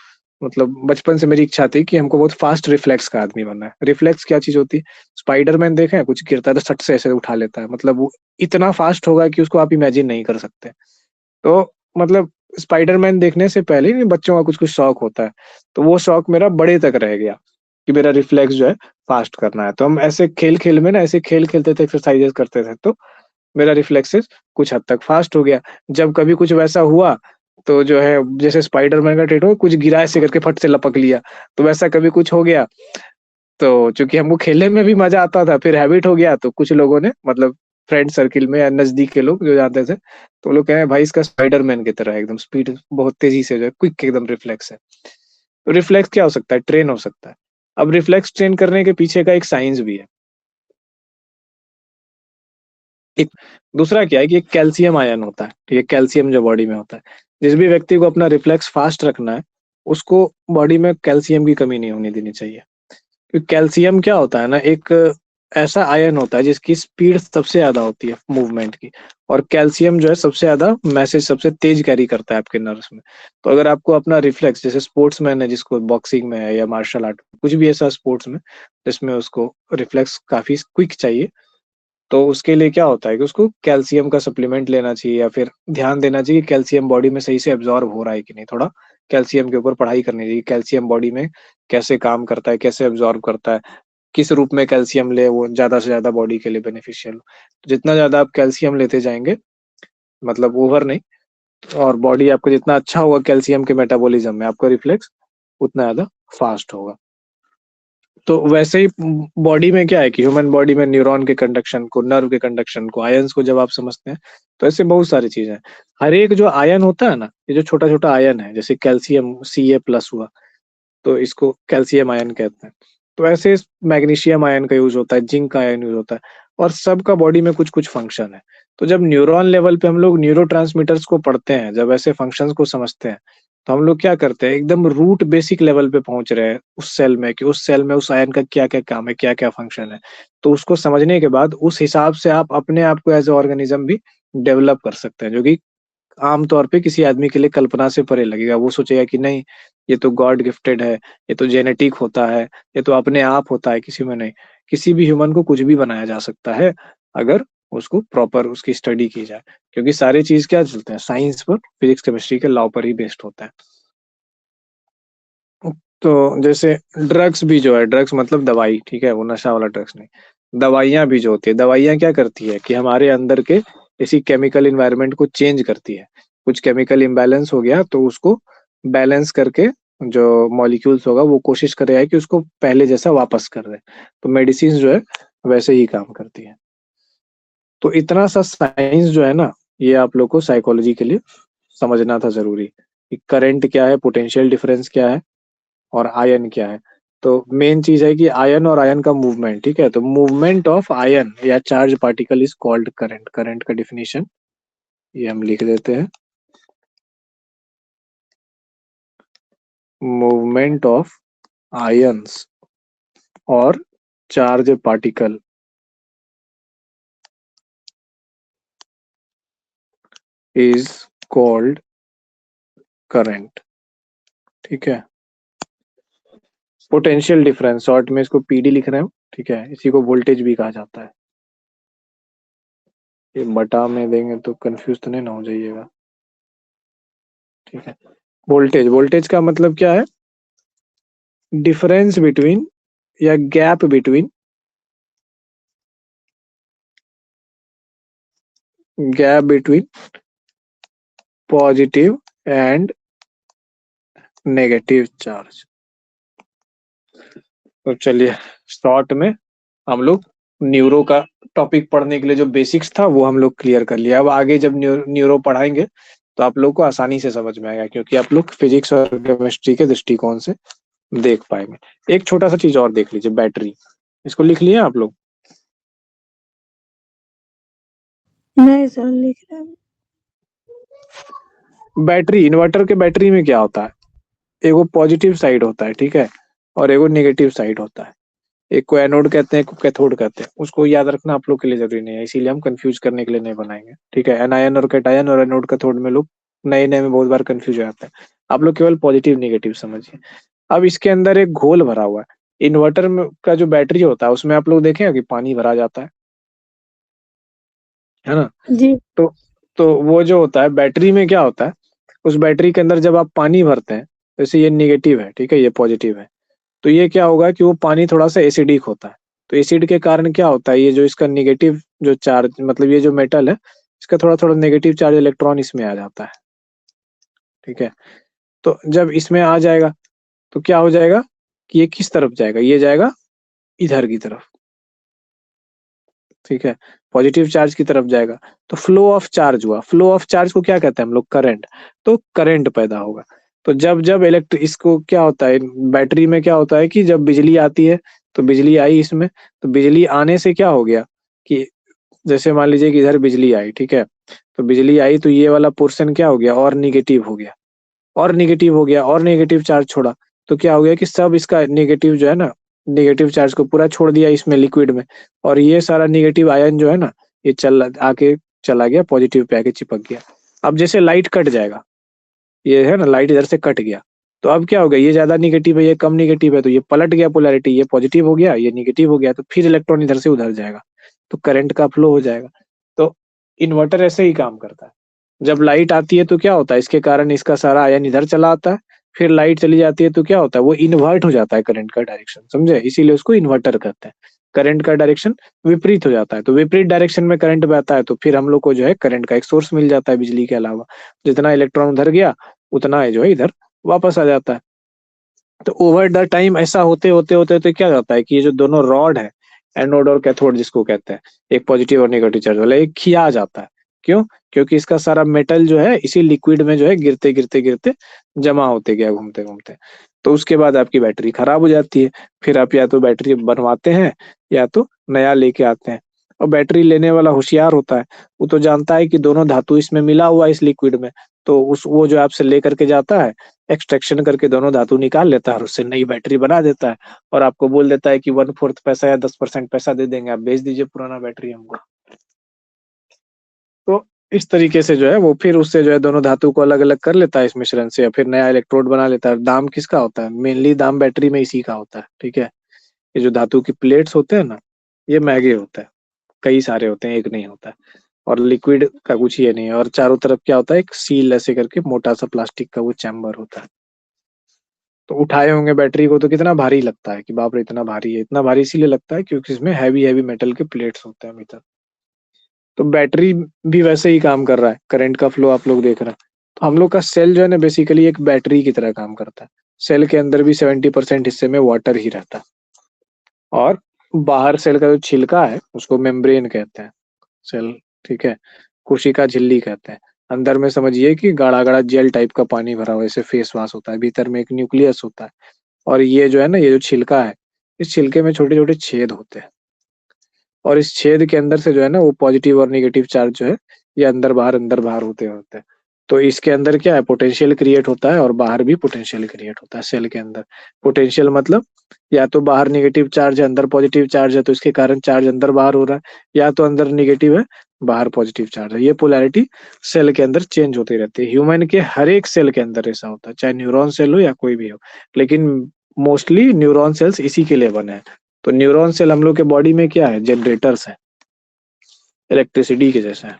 Speaker 1: मतलब बचपन से मेरी इच्छा थी कि हमको बहुत फास्ट रिफ्लेक्स का आदमी बनना है। रिफ्लेक्स क्या चीज होती है, स्पाइडरमैन देखे हैं, कुछ गिरता है तो सट से ऐसे उठा लेता है, मतलब वो इतना फास्ट होगा कि उसको आप इमेजिन नहीं कर सकते। तो मतलब स्पाइडरमैन देखने से पहले ही बच्चों का कुछ कुछ शौक होता है, तो वो शौक मेरा बड़े तक रह गया कि मेरा रिफ्लेक्स जो है फास्ट करना है। तो हम ऐसे खेल खेल में ना, ऐसे खेल खेलते थे, एक्सरसाइजेस करते थे, तो मेरा रिफ्लेक्सेस कुछ हद तक फास्ट हो गया। जब कभी कुछ वैसा हुआ तो जो है जैसे स्पाइडरमैन का ट्रेड हो, कुछ गिरा ऐसे करके फट से लपक लिया, तो वैसा कभी कुछ हो गया। तो चूंकि हमको खेलने में भी मजा आता था, फिर हैबिट हो गया, तो कुछ लोगों ने मतलब फ्रेंड सर्किल में या नजदीक के लोग जो जानते थे, तो वो लोग कहे भाई इसका स्पाइडरमैन की तरह एकदम स्पीड, बहुत तेजी से जो है क्विक एकदम रिफ्लेक्स है। तो रिफ्लेक्स क्या हो सकता है, ट्रेन हो सकता है। अब रिफ्लेक्स ट्रेन करने के पीछे का एक साइंस भी है। एक दूसरा क्या है कि एक कैल्शियम आयन होता है, ठीक है, कैल्शियम जो बॉडी में होता है, जिस भी व्यक्ति को अपना रिफ्लेक्स फास्ट रखना है उसको बॉडी में कैल्शियम की कमी नहीं होने देनी चाहिए। क्योंकि कैल्शियम क्या होता है ना, एक ऐसा आयन होता है जिसकी स्पीड सबसे ज्यादा होती है मूवमेंट की, और कैल्शियम जो है सबसे ज्यादा मैसेज सबसे तेज कैरी करता है आपके नर्व्स में। तो अगर आपको अपना रिफ्लेक्स, जैसे स्पोर्ट्समैन है जिसको बॉक्सिंग में है या मार्शल आर्ट, कुछ भी ऐसा स्पोर्ट्स में जिसमें उसको रिफ्लेक्स काफी क्विक चाहिए, तो उसके लिए क्या होता है कि उसको कैल्शियम का सप्लीमेंट लेना चाहिए, या फिर ध्यान देना चाहिए कि कैल्शियम बॉडी में सही से एब्जॉर्ब हो रहा है कि नहीं। थोड़ा कैल्शियम के ऊपर पढ़ाई करनी चाहिए, कैल्शियम बॉडी में कैसे काम करता है, कैसे एब्जॉर्ब करता है, किस रूप में कैल्शियम ले वो ज्यादा से ज्यादा बॉडी के लिए बेनिफिशियल हो। तो जितना ज्यादा आप कैल्शियम लेते जाएंगे, मतलब ओवर नहीं, और बॉडी आपका जितना अच्छा होगा कैल्शियम के मेटाबॉलिज्म में, आपका रिफ्लेक्स उतना ज्यादा फास्ट होगा। तो वैसे ही बॉडी में क्या है कि ह्यूमन बॉडी में न्यूरॉन के कंडक्शन को, नर्व के कंडक्शन को, आयंस को जब आप समझते हैं, तो ऐसे बहुत सारी चीजें हैं। हर एक जो आयन होता है ना, ये जो छोटा छोटा आयन है, जैसे कैल्शियम Ca+ हुआ, तो इसको कैल्शियम आयन कहते हैं। तो ऐसे मैग्नीशियम आयन का यूज होता है, जिंक का आयन यूज होता है, और सबका बॉडी में कुछ कुछ फंक्शन है। तो जब न्यूरॉन लेवल पे हम लोग न्यूरो को पढ़ते हैं, जब ऐसे फंक्शंस को समझते हैं, तो हम लोग क्या करते हैं, एकदम रूट बेसिक लेवल पे पहुंच रहे हैं उस सेल में, कि उस सेल में उस आयन का क्या क्या काम है, क्या क्या फंक्शन है। तो उसको समझने के बाद उस हिसाब से आप अपने आप को एज ए ऑर्गेनिज्म भी डेवलप कर सकते हैं, जो कि आमतौर पे किसी आदमी के लिए कल्पना से परे लगेगा। वो सोचेगा कि नहीं, ये तो गॉड गिफ्टेड है, ये तो जेनेटिक होता है, ये तो अपने आप होता है, किसी में नहीं। किसी भी ह्यूमन को कुछ भी बनाया जा सकता है अगर उसको प्रॉपर उसकी स्टडी की जाए, क्योंकि सारी चीज क्या चलते हैं, साइंस पर, फिजिक्स केमिस्ट्री के लॉ पर ही बेस्ड होता है। तो जैसे ड्रग्स भी जो है, ड्रग्स मतलब दवाई, ठीक है, वो नशा वाला ड्रग्स नहीं। दवाइयां भी जो होती है, दवाइयां क्या करती है कि हमारे अंदर के इसी केमिकल इन्वायरमेंट को चेंज करती है। कुछ केमिकल इम्बैलेंस हो गया तो उसको बैलेंस करके जो मॉलिक्यूल्स होगा वो कोशिश करेगा कि उसको पहले जैसा वापस कर दे। तो मेडिसिन जो है वैसे ही काम करती है। तो इतना सा साइंस जो है ना, ये आप लोग को साइकोलॉजी के लिए समझना था जरूरी, कि करंट क्या है, पोटेंशियल डिफरेंस क्या है, और आयन क्या है। तो मेन चीज है कि आयन और आयन का मूवमेंट, ठीक है। तो मूवमेंट ऑफ आयन या charge particle is called current. Current का डिफिनेशन ये हम लिख देते हैं, मूवमेंट ऑफ आयंस और charge particle is called current, ठीक है। पोटेंशियल डिफरेंस, शॉर्ट में इसको पीडी लिख रहे हो, ठीक है। इसी को वोल्टेज भी कहा जाता है। ये बटा में देंगे तो कंफ्यूज तो नहीं ना हो जाइएगा, ठीक है। वोल्टेज, वोल्टेज का मतलब क्या है, डिफरेंस बिटवीन या gap between, gap between positive and negative charge. तो चलिए, शॉर्ट में हम लोग न्यूरो का टॉपिक पढ़ने के लिए जो बेसिक्स था वो हम लोग क्लियर कर लिया। अब आगे जब न्यूरो पढ़ाएंगे तो आप लोग को आसानी से समझ में आएगा, क्योंकि आप लोग फिजिक्स और केमिस्ट्री के दृष्टिकोण से देख पाएंगे। एक छोटा सा चीज और देख लीजिए, बैटरी, इसको लिख लिए आप लोग?
Speaker 2: नहीं सर, लिख रहे हैं।
Speaker 1: बैटरी, इन्वर्टर के बैटरी में क्या होता है, एगो पॉजिटिव साइड होता है, ठीक है, और एगो नेगेटिव साइड होता है। एक को एनोड कहते हैं, एक को कैथोड कहते हैं। उसको याद रखना आप लोग के लिए जरूरी नहीं है, इसीलिए हम कंफ्यूज करने के लिए नहीं बनाएंगे, ठीक है। एनायन और कैटायन और एनोड कैथोड में लोग नए नए में बहुत बार कंफ्यूज हो जाते हैं। आप लोग केवल पॉजिटिव नेगेटिव समझिए। अब इसके अंदर एक घोल भरा हुआ है। इन्वर्टर में का जो बैटरी होता है उसमें आप लोग देखें कि पानी भरा जाता है ना।
Speaker 2: जी।
Speaker 1: तो तो वो जो होता है बैटरी में क्या होता है, उस बैटरी के अंदर जब आप पानी भरते हैं, जैसे ये निगेटिव है, ठीक है, ये पॉजिटिव है, तो ये क्या होगा कि वो पानी थोड़ा सा एसिडिक होता है। तो एसिड के कारण क्या होता है, ये जो इसका निगेटिव जो चार्ज, मतलब ये जो मेटल है, इसका थोड़ा थोड़ा नेगेटिव चार्ज इलेक्ट्रॉन इसमें आ जाता है, ठीक है। तो जब इसमें आ जाएगा तो क्या हो जाएगा कि ये किस तरफ जाएगा, ये जाएगा इधर की तरफ, ठीक है, पॉजिटिव चार्ज की तरफ जाएगा। तो फ्लो ऑफ चार्ज हुआ, फ्लो ऑफ चार्ज को क्या कहते हैं हम लोग, करंट। तो करंट पैदा होगा। तो जब जब इलेक्ट्रिक, इसको क्या होता है, बैटरी में क्या होता है कि जब बिजली आती है, तो बिजली आई इसमें, तो बिजली आने से क्या हो गया कि जैसे मान लीजिए कि इधर बिजली आई, ठीक है, तो बिजली आई तो ये वाला पोर्शन क्या हो गया, और निगेटिव हो गया, और निगेटिव हो गया, और नेगेटिव चार्ज छोड़ा। तो क्या हो गया कि सब इसका निगेटिव जो है ना, निगेटिव चार्ज को पूरा छोड़ दिया इसमें लिक्विड में, और ये सारा निगेटिव आयन जो है ना, ये चल आके चला गया पॉजिटिव पे आके चिपक गया। अब जैसे लाइट कट जाएगा, ये है ना, लाइट इधर से कट गया, तो अब क्या हो गया, ये ज्यादा निगेटिव है, ये कम निगेटिव है, तो ये पलट गया पोलैरिटी, ये पॉजिटिव हो गया, ये निगेटिव हो गया, तो फिर इलेक्ट्रॉन इधर से उधर जाएगा, तो करंट का फ्लो हो जाएगा। तो इन्वर्टर ऐसे ही काम करता है। जब लाइट आती है तो क्या होता है, इसके कारण इसका सारा आयन इधर चला आता है, फिर लाइट चली जाती है तो क्या होता है, वो इन्वर्ट हो जाता है करंट का डायरेक्शन, समझे, इसीलिए उसको इन्वर्टर कहते हैं। करंट का डायरेक्शन विपरीत हो जाता है, तो विपरीत डायरेक्शन में करंट बहता है, तो फिर हम लोग को जो है करंट का एक सोर्स मिल जाता है बिजली के अलावा। जितना इलेक्ट्रॉन उधर गया उतना है जो है इधर वापस आ जाता है। तो ओवर द टाइम ऐसा होते होते होते होते क्या जाता है कि ये जो दोनों रॉड है, एनोड और कैथोड जिसको कहते हैं, एक पॉजिटिव और नेगेटिव चार्ज वाला, एक खिया जाता है। क्यों? क्योंकि इसका सारा मेटल जो है इसी लिक्विड में जो है गिरते गिरते गिरते जमा होते गया, घूमते घूमते। तो उसके बाद आपकी बैटरी खराब हो जाती है। फिर आप या तो बैटरी बनवाते हैं या तो नया लेके आते हैं। और बैटरी लेने वाला होशियार होता है, वो तो जानता है कि दोनों धातु इसमें मिला हुआ है इस लिक्विड में, तो उस वो जो आपसे ले करके जाता है, एक्सट्रैक्शन करके दोनों धातु निकाल लेता है और उससे नई बैटरी बना देता है, और आपको बोल देता है कि 1/4 पैसा या 10% पैसा दे देंगे, आप बेच दीजिए पुराना बैटरी हमको। तो इस तरीके से जो है वो फिर उससे जो है दोनों धातु को अलग-अलग कर लेता है इस मिश्रण से, या फिर नया इलेक्ट्रोड बना लेता है। दाम किसका होता है? मेनली दाम बैटरी में इसी का होता है, ठीक है? ये जो धातु की प्लेट्स होते हैं ना, ये महँगे होते हैं। कई सारे होते हैं, एक नहीं होता है। और लिक्विड का कुछ ये नहीं है, और चारों तरफ क्या होता है, एक सील ऐसे करके मोटा-सा प्लास्टिक का वो चैम्बर होता है। तो उठाए होंगे बैटरी को तो कितना भारी लगता है कि बाप रे! इतना भारी है। इतना भारी इसीलिए लगता है क्योंकि इसमें हेवी-हेवी मेटल के प्लेट्स होते हैं भीतर। तो बैटरी भी वैसे ही काम कर रहा है, करंट का फ्लो आप लोग देख रहे हैं। तो हम लोग का सेल जो है ना बेसिकली एक बैटरी की तरह काम करता है। सेल के अंदर भी 70% हिस्से में वाटर ही रहता है, और बाहर सेल का जो छिलका है उसको मेम्ब्रेन कहते हैं। सेल, ठीक है? कोशिका झिल्ली कहते हैं। अंदर में समझिए कि गाढ़ा-गाढ़ा जेल टाइप का पानी भरा हुआ जैसे फेस वॉश होता है, भीतर में एक न्यूक्लियस होता है, और ये जो है ना, ये जो छिलका है, इस छिलके में छोटे-छोटे छेद होते हैं। और इस छेद के अंदर से जो है ना वो पॉजिटिव और नेगेटिव चार्ज जो है ये अंदर बाहर होते होते हैं। तो इसके अंदर क्या है, पोटेंशियल क्रिएट होता है और बाहर भी पोटेंशियल क्रिएट होता है सेल के अंदर। पोटेंशियल मतलब या तो बाहर नेगेटिव चार्ज है, अंदर पॉजिटिव चार्ज है, तो इसके कारण चार्ज अंदर बाहर हो रहा है, या तो अंदर नेगेटिव है, बाहर पॉजिटिव चार्ज है। ये पोलैरिटी सेल के अंदर चेंज होती रहती है। ह्यूमन के हर एक सेल के अंदर ऐसा होता है, चाहे न्यूरॉन सेल हो या कोई भी हो। लेकिन मोस्टली न्यूरॉन सेल्स इसी के लिए बने हैं। तो न्यूरॉन सेल हम लोग के बॉडी में क्या है, जनरेटर्स हैं, इलेक्ट्रिसिटी के जैसे हैं।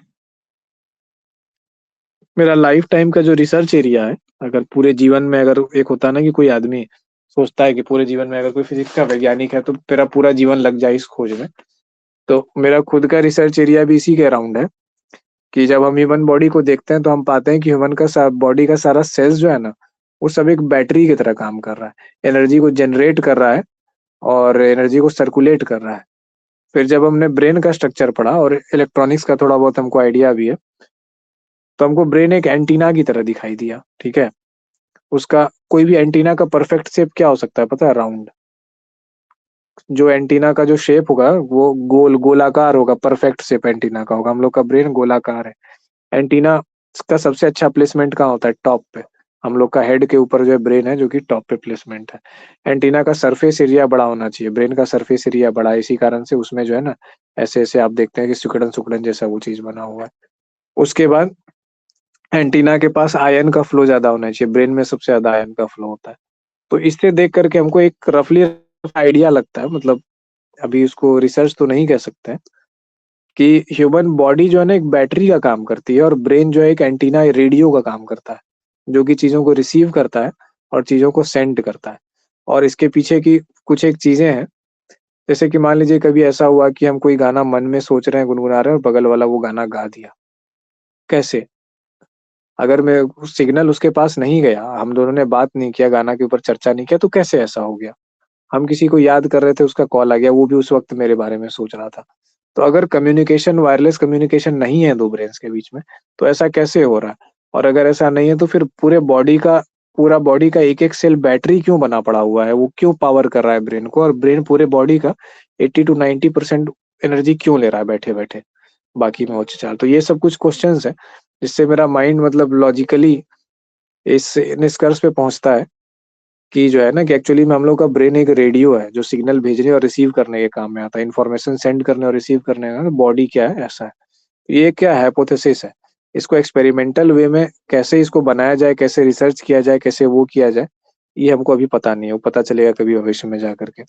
Speaker 1: मेरा लाइफ टाइम का जो रिसर्च एरिया है, अगर पूरे जीवन में, अगर एक होता है ना कि कोई आदमी सोचता है कि पूरे जीवन में अगर कोई फिजिक्स का वैज्ञानिक है तो तेरा पूरा जीवन लग जाए इस खोज में, तो मेरा खुद का रिसर्च एरिया भी इसी के अराउंड है। कि जब हम ह्यूमन बॉडी को देखते हैं तो हम पाते हैं कि ह्यूमन का बॉडी का सारा सेल्स जो है ना, वो सब एक बैटरी की तरह काम कर रहा है, एनर्जी को जनरेट कर रहा है और एनर्जी को सर्कुलेट कर रहा है। फिर जब हमने ब्रेन का स्ट्रक्चर पढ़ा और इलेक्ट्रॉनिक्स का थोड़ा बहुत हमको आइडिया भी है, तो हमको ब्रेन एक एंटीना की तरह दिखाई दिया, ठीक है? उसका कोई भी एंटीना का परफेक्ट शेप क्या हो सकता है पता है? राउंड। जो एंटीना का जो शेप होगा वो गोलाकार होगा, परफेक्ट शेप एंटीना का होगा। हम लोग का ब्रेन गोलाकार है। एंटीना का सबसे अच्छा प्लेसमेंट कहाँ होता है? टॉप पे। हम लोग का हेड के ऊपर जो है ब्रेन है, जो कि टॉप पे प्लेसमेंट है। एंटीना का सरफेस एरिया बड़ा होना चाहिए, ब्रेन का सरफेस एरिया बड़ा है, इसी कारण से उसमें जो है ना ऐसे ऐसे आप देखते हैं कि सिकुड़न सिकुड़न जैसा वो चीज बना हुआ है। उसके बाद एंटीना के पास आयन का फ्लो ज्यादा होना चाहिए, ब्रेन में सबसे ज्यादा आयन का फ्लो होता है। तो इससे देख करके हमको एक रफली आइडिया लगता है, मतलब अभी उसको रिसर्च तो नहीं कह सकते हैं, कि ह्यूमन बॉडी जो है ना एक बैटरी का काम करती है और ब्रेन जो है एक एंटीना रेडियो का काम करता है, जो कि चीजों को रिसीव करता है और चीजों को सेंड करता है। और इसके पीछे की कुछ एक चीजें हैं, जैसे कि मान लीजिए कभी ऐसा हुआ कि हम कोई गाना मन में सोच रहे हैं, गुनगुना रहे हैं, और बगल वाला वो गाना गा दिया। कैसे? अगर मैं सिग्नल उसके पास नहीं गया, हम दोनों ने बात नहीं किया, गाना के ऊपर चर्चा नहीं किया, तो कैसे ऐसा हो गया? हम किसी को याद कर रहे थे, उसका कॉल आ गया, वो भी उस वक्त मेरे बारे में सोच रहा था। तो अगर कम्युनिकेशन, वायरलेस कम्युनिकेशन नहीं है दो ब्रेन्स के बीच में, तो ऐसा कैसे हो रहा है? और अगर ऐसा नहीं है तो फिर पूरा बॉडी का एक-एक सेल बैटरी क्यों बना पड़ा हुआ है? वो क्यों पावर कर रहा है ब्रेन को, और ब्रेन पूरे बॉडी का 80 टू 90% एनर्जी क्यों ले रहा है बैठे-बैठे? बाकी में और चीज़। तो ये सब कुछ क्वेश्चंस हैं, जिससे मेरा माइंड मतलब लॉजिकली इस निष्कर्ष पे पहुँचता है कि जो है ना कि एक्चुअली में हम लोग का ब्रेन एक रेडियो है, जो सिग्नल भेजने और रिसीव करने के काम में आता है, इन्फॉर्मेशन सेंड करने और रिसीव करने का। बॉडी क्या है? ऐसा है। ये क्या हाइपोथेसिस है, इसको एक्सपेरिमेंटल वे में कैसे इसको बनाया जाए, कैसे रिसर्च किया जाए, कैसे वो किया जाए, ये हमको अभी पता नहीं है, वो पता चलेगा कभी भविष्य में जा करके।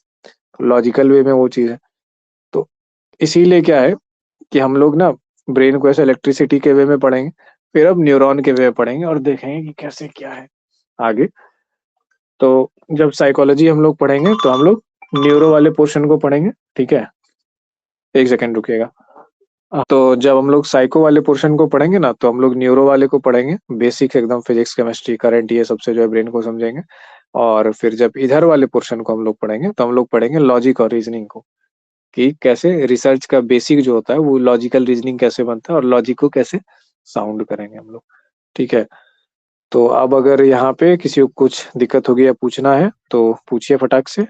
Speaker 1: लॉजिकल वे में वो चीज़ है। तो इसीलिए क्या है कि हम लोग ना ब्रेन को ऐसे इलेक्ट्रिसिटी के वे में पढ़ेंगे, फिर अब न्यूरॉन के वे में पढ़ेंगे और देखेंगे कि कैसे क्या है आगे। तो जब साइकोलॉजी हम लोग पढ़ेंगे तो हम लोग न्यूरो वाले पोर्शन को पढ़ेंगे, ठीक है? 1 सेकंड रुकिएगा। तो जब हम लोग साइको वाले पोर्शन को पढ़ेंगे ना, तो हम लोग न्यूरो वाले को पढ़ेंगे, बेसिक एकदम फिजिक्स, केमिस्ट्री, करंट, ये सबसे जो है ब्रेन को समझेंगे। और फिर जब इधर वाले पोर्शन को हम लोग पढ़ेंगे, तो हम लोग पढ़ेंगे लॉजिक और रीजनिंग को, कि कैसे रिसर्च का बेसिक जो होता है वो लॉजिकल रीजनिंग कैसे बनता है और लॉजिक को कैसे साउंड करेंगे हम लोग, ठीक है? तो अब अगर यहाँ पे किसी को कुछ दिक्कत होगी या पूछना है तो पूछिए फटाक से।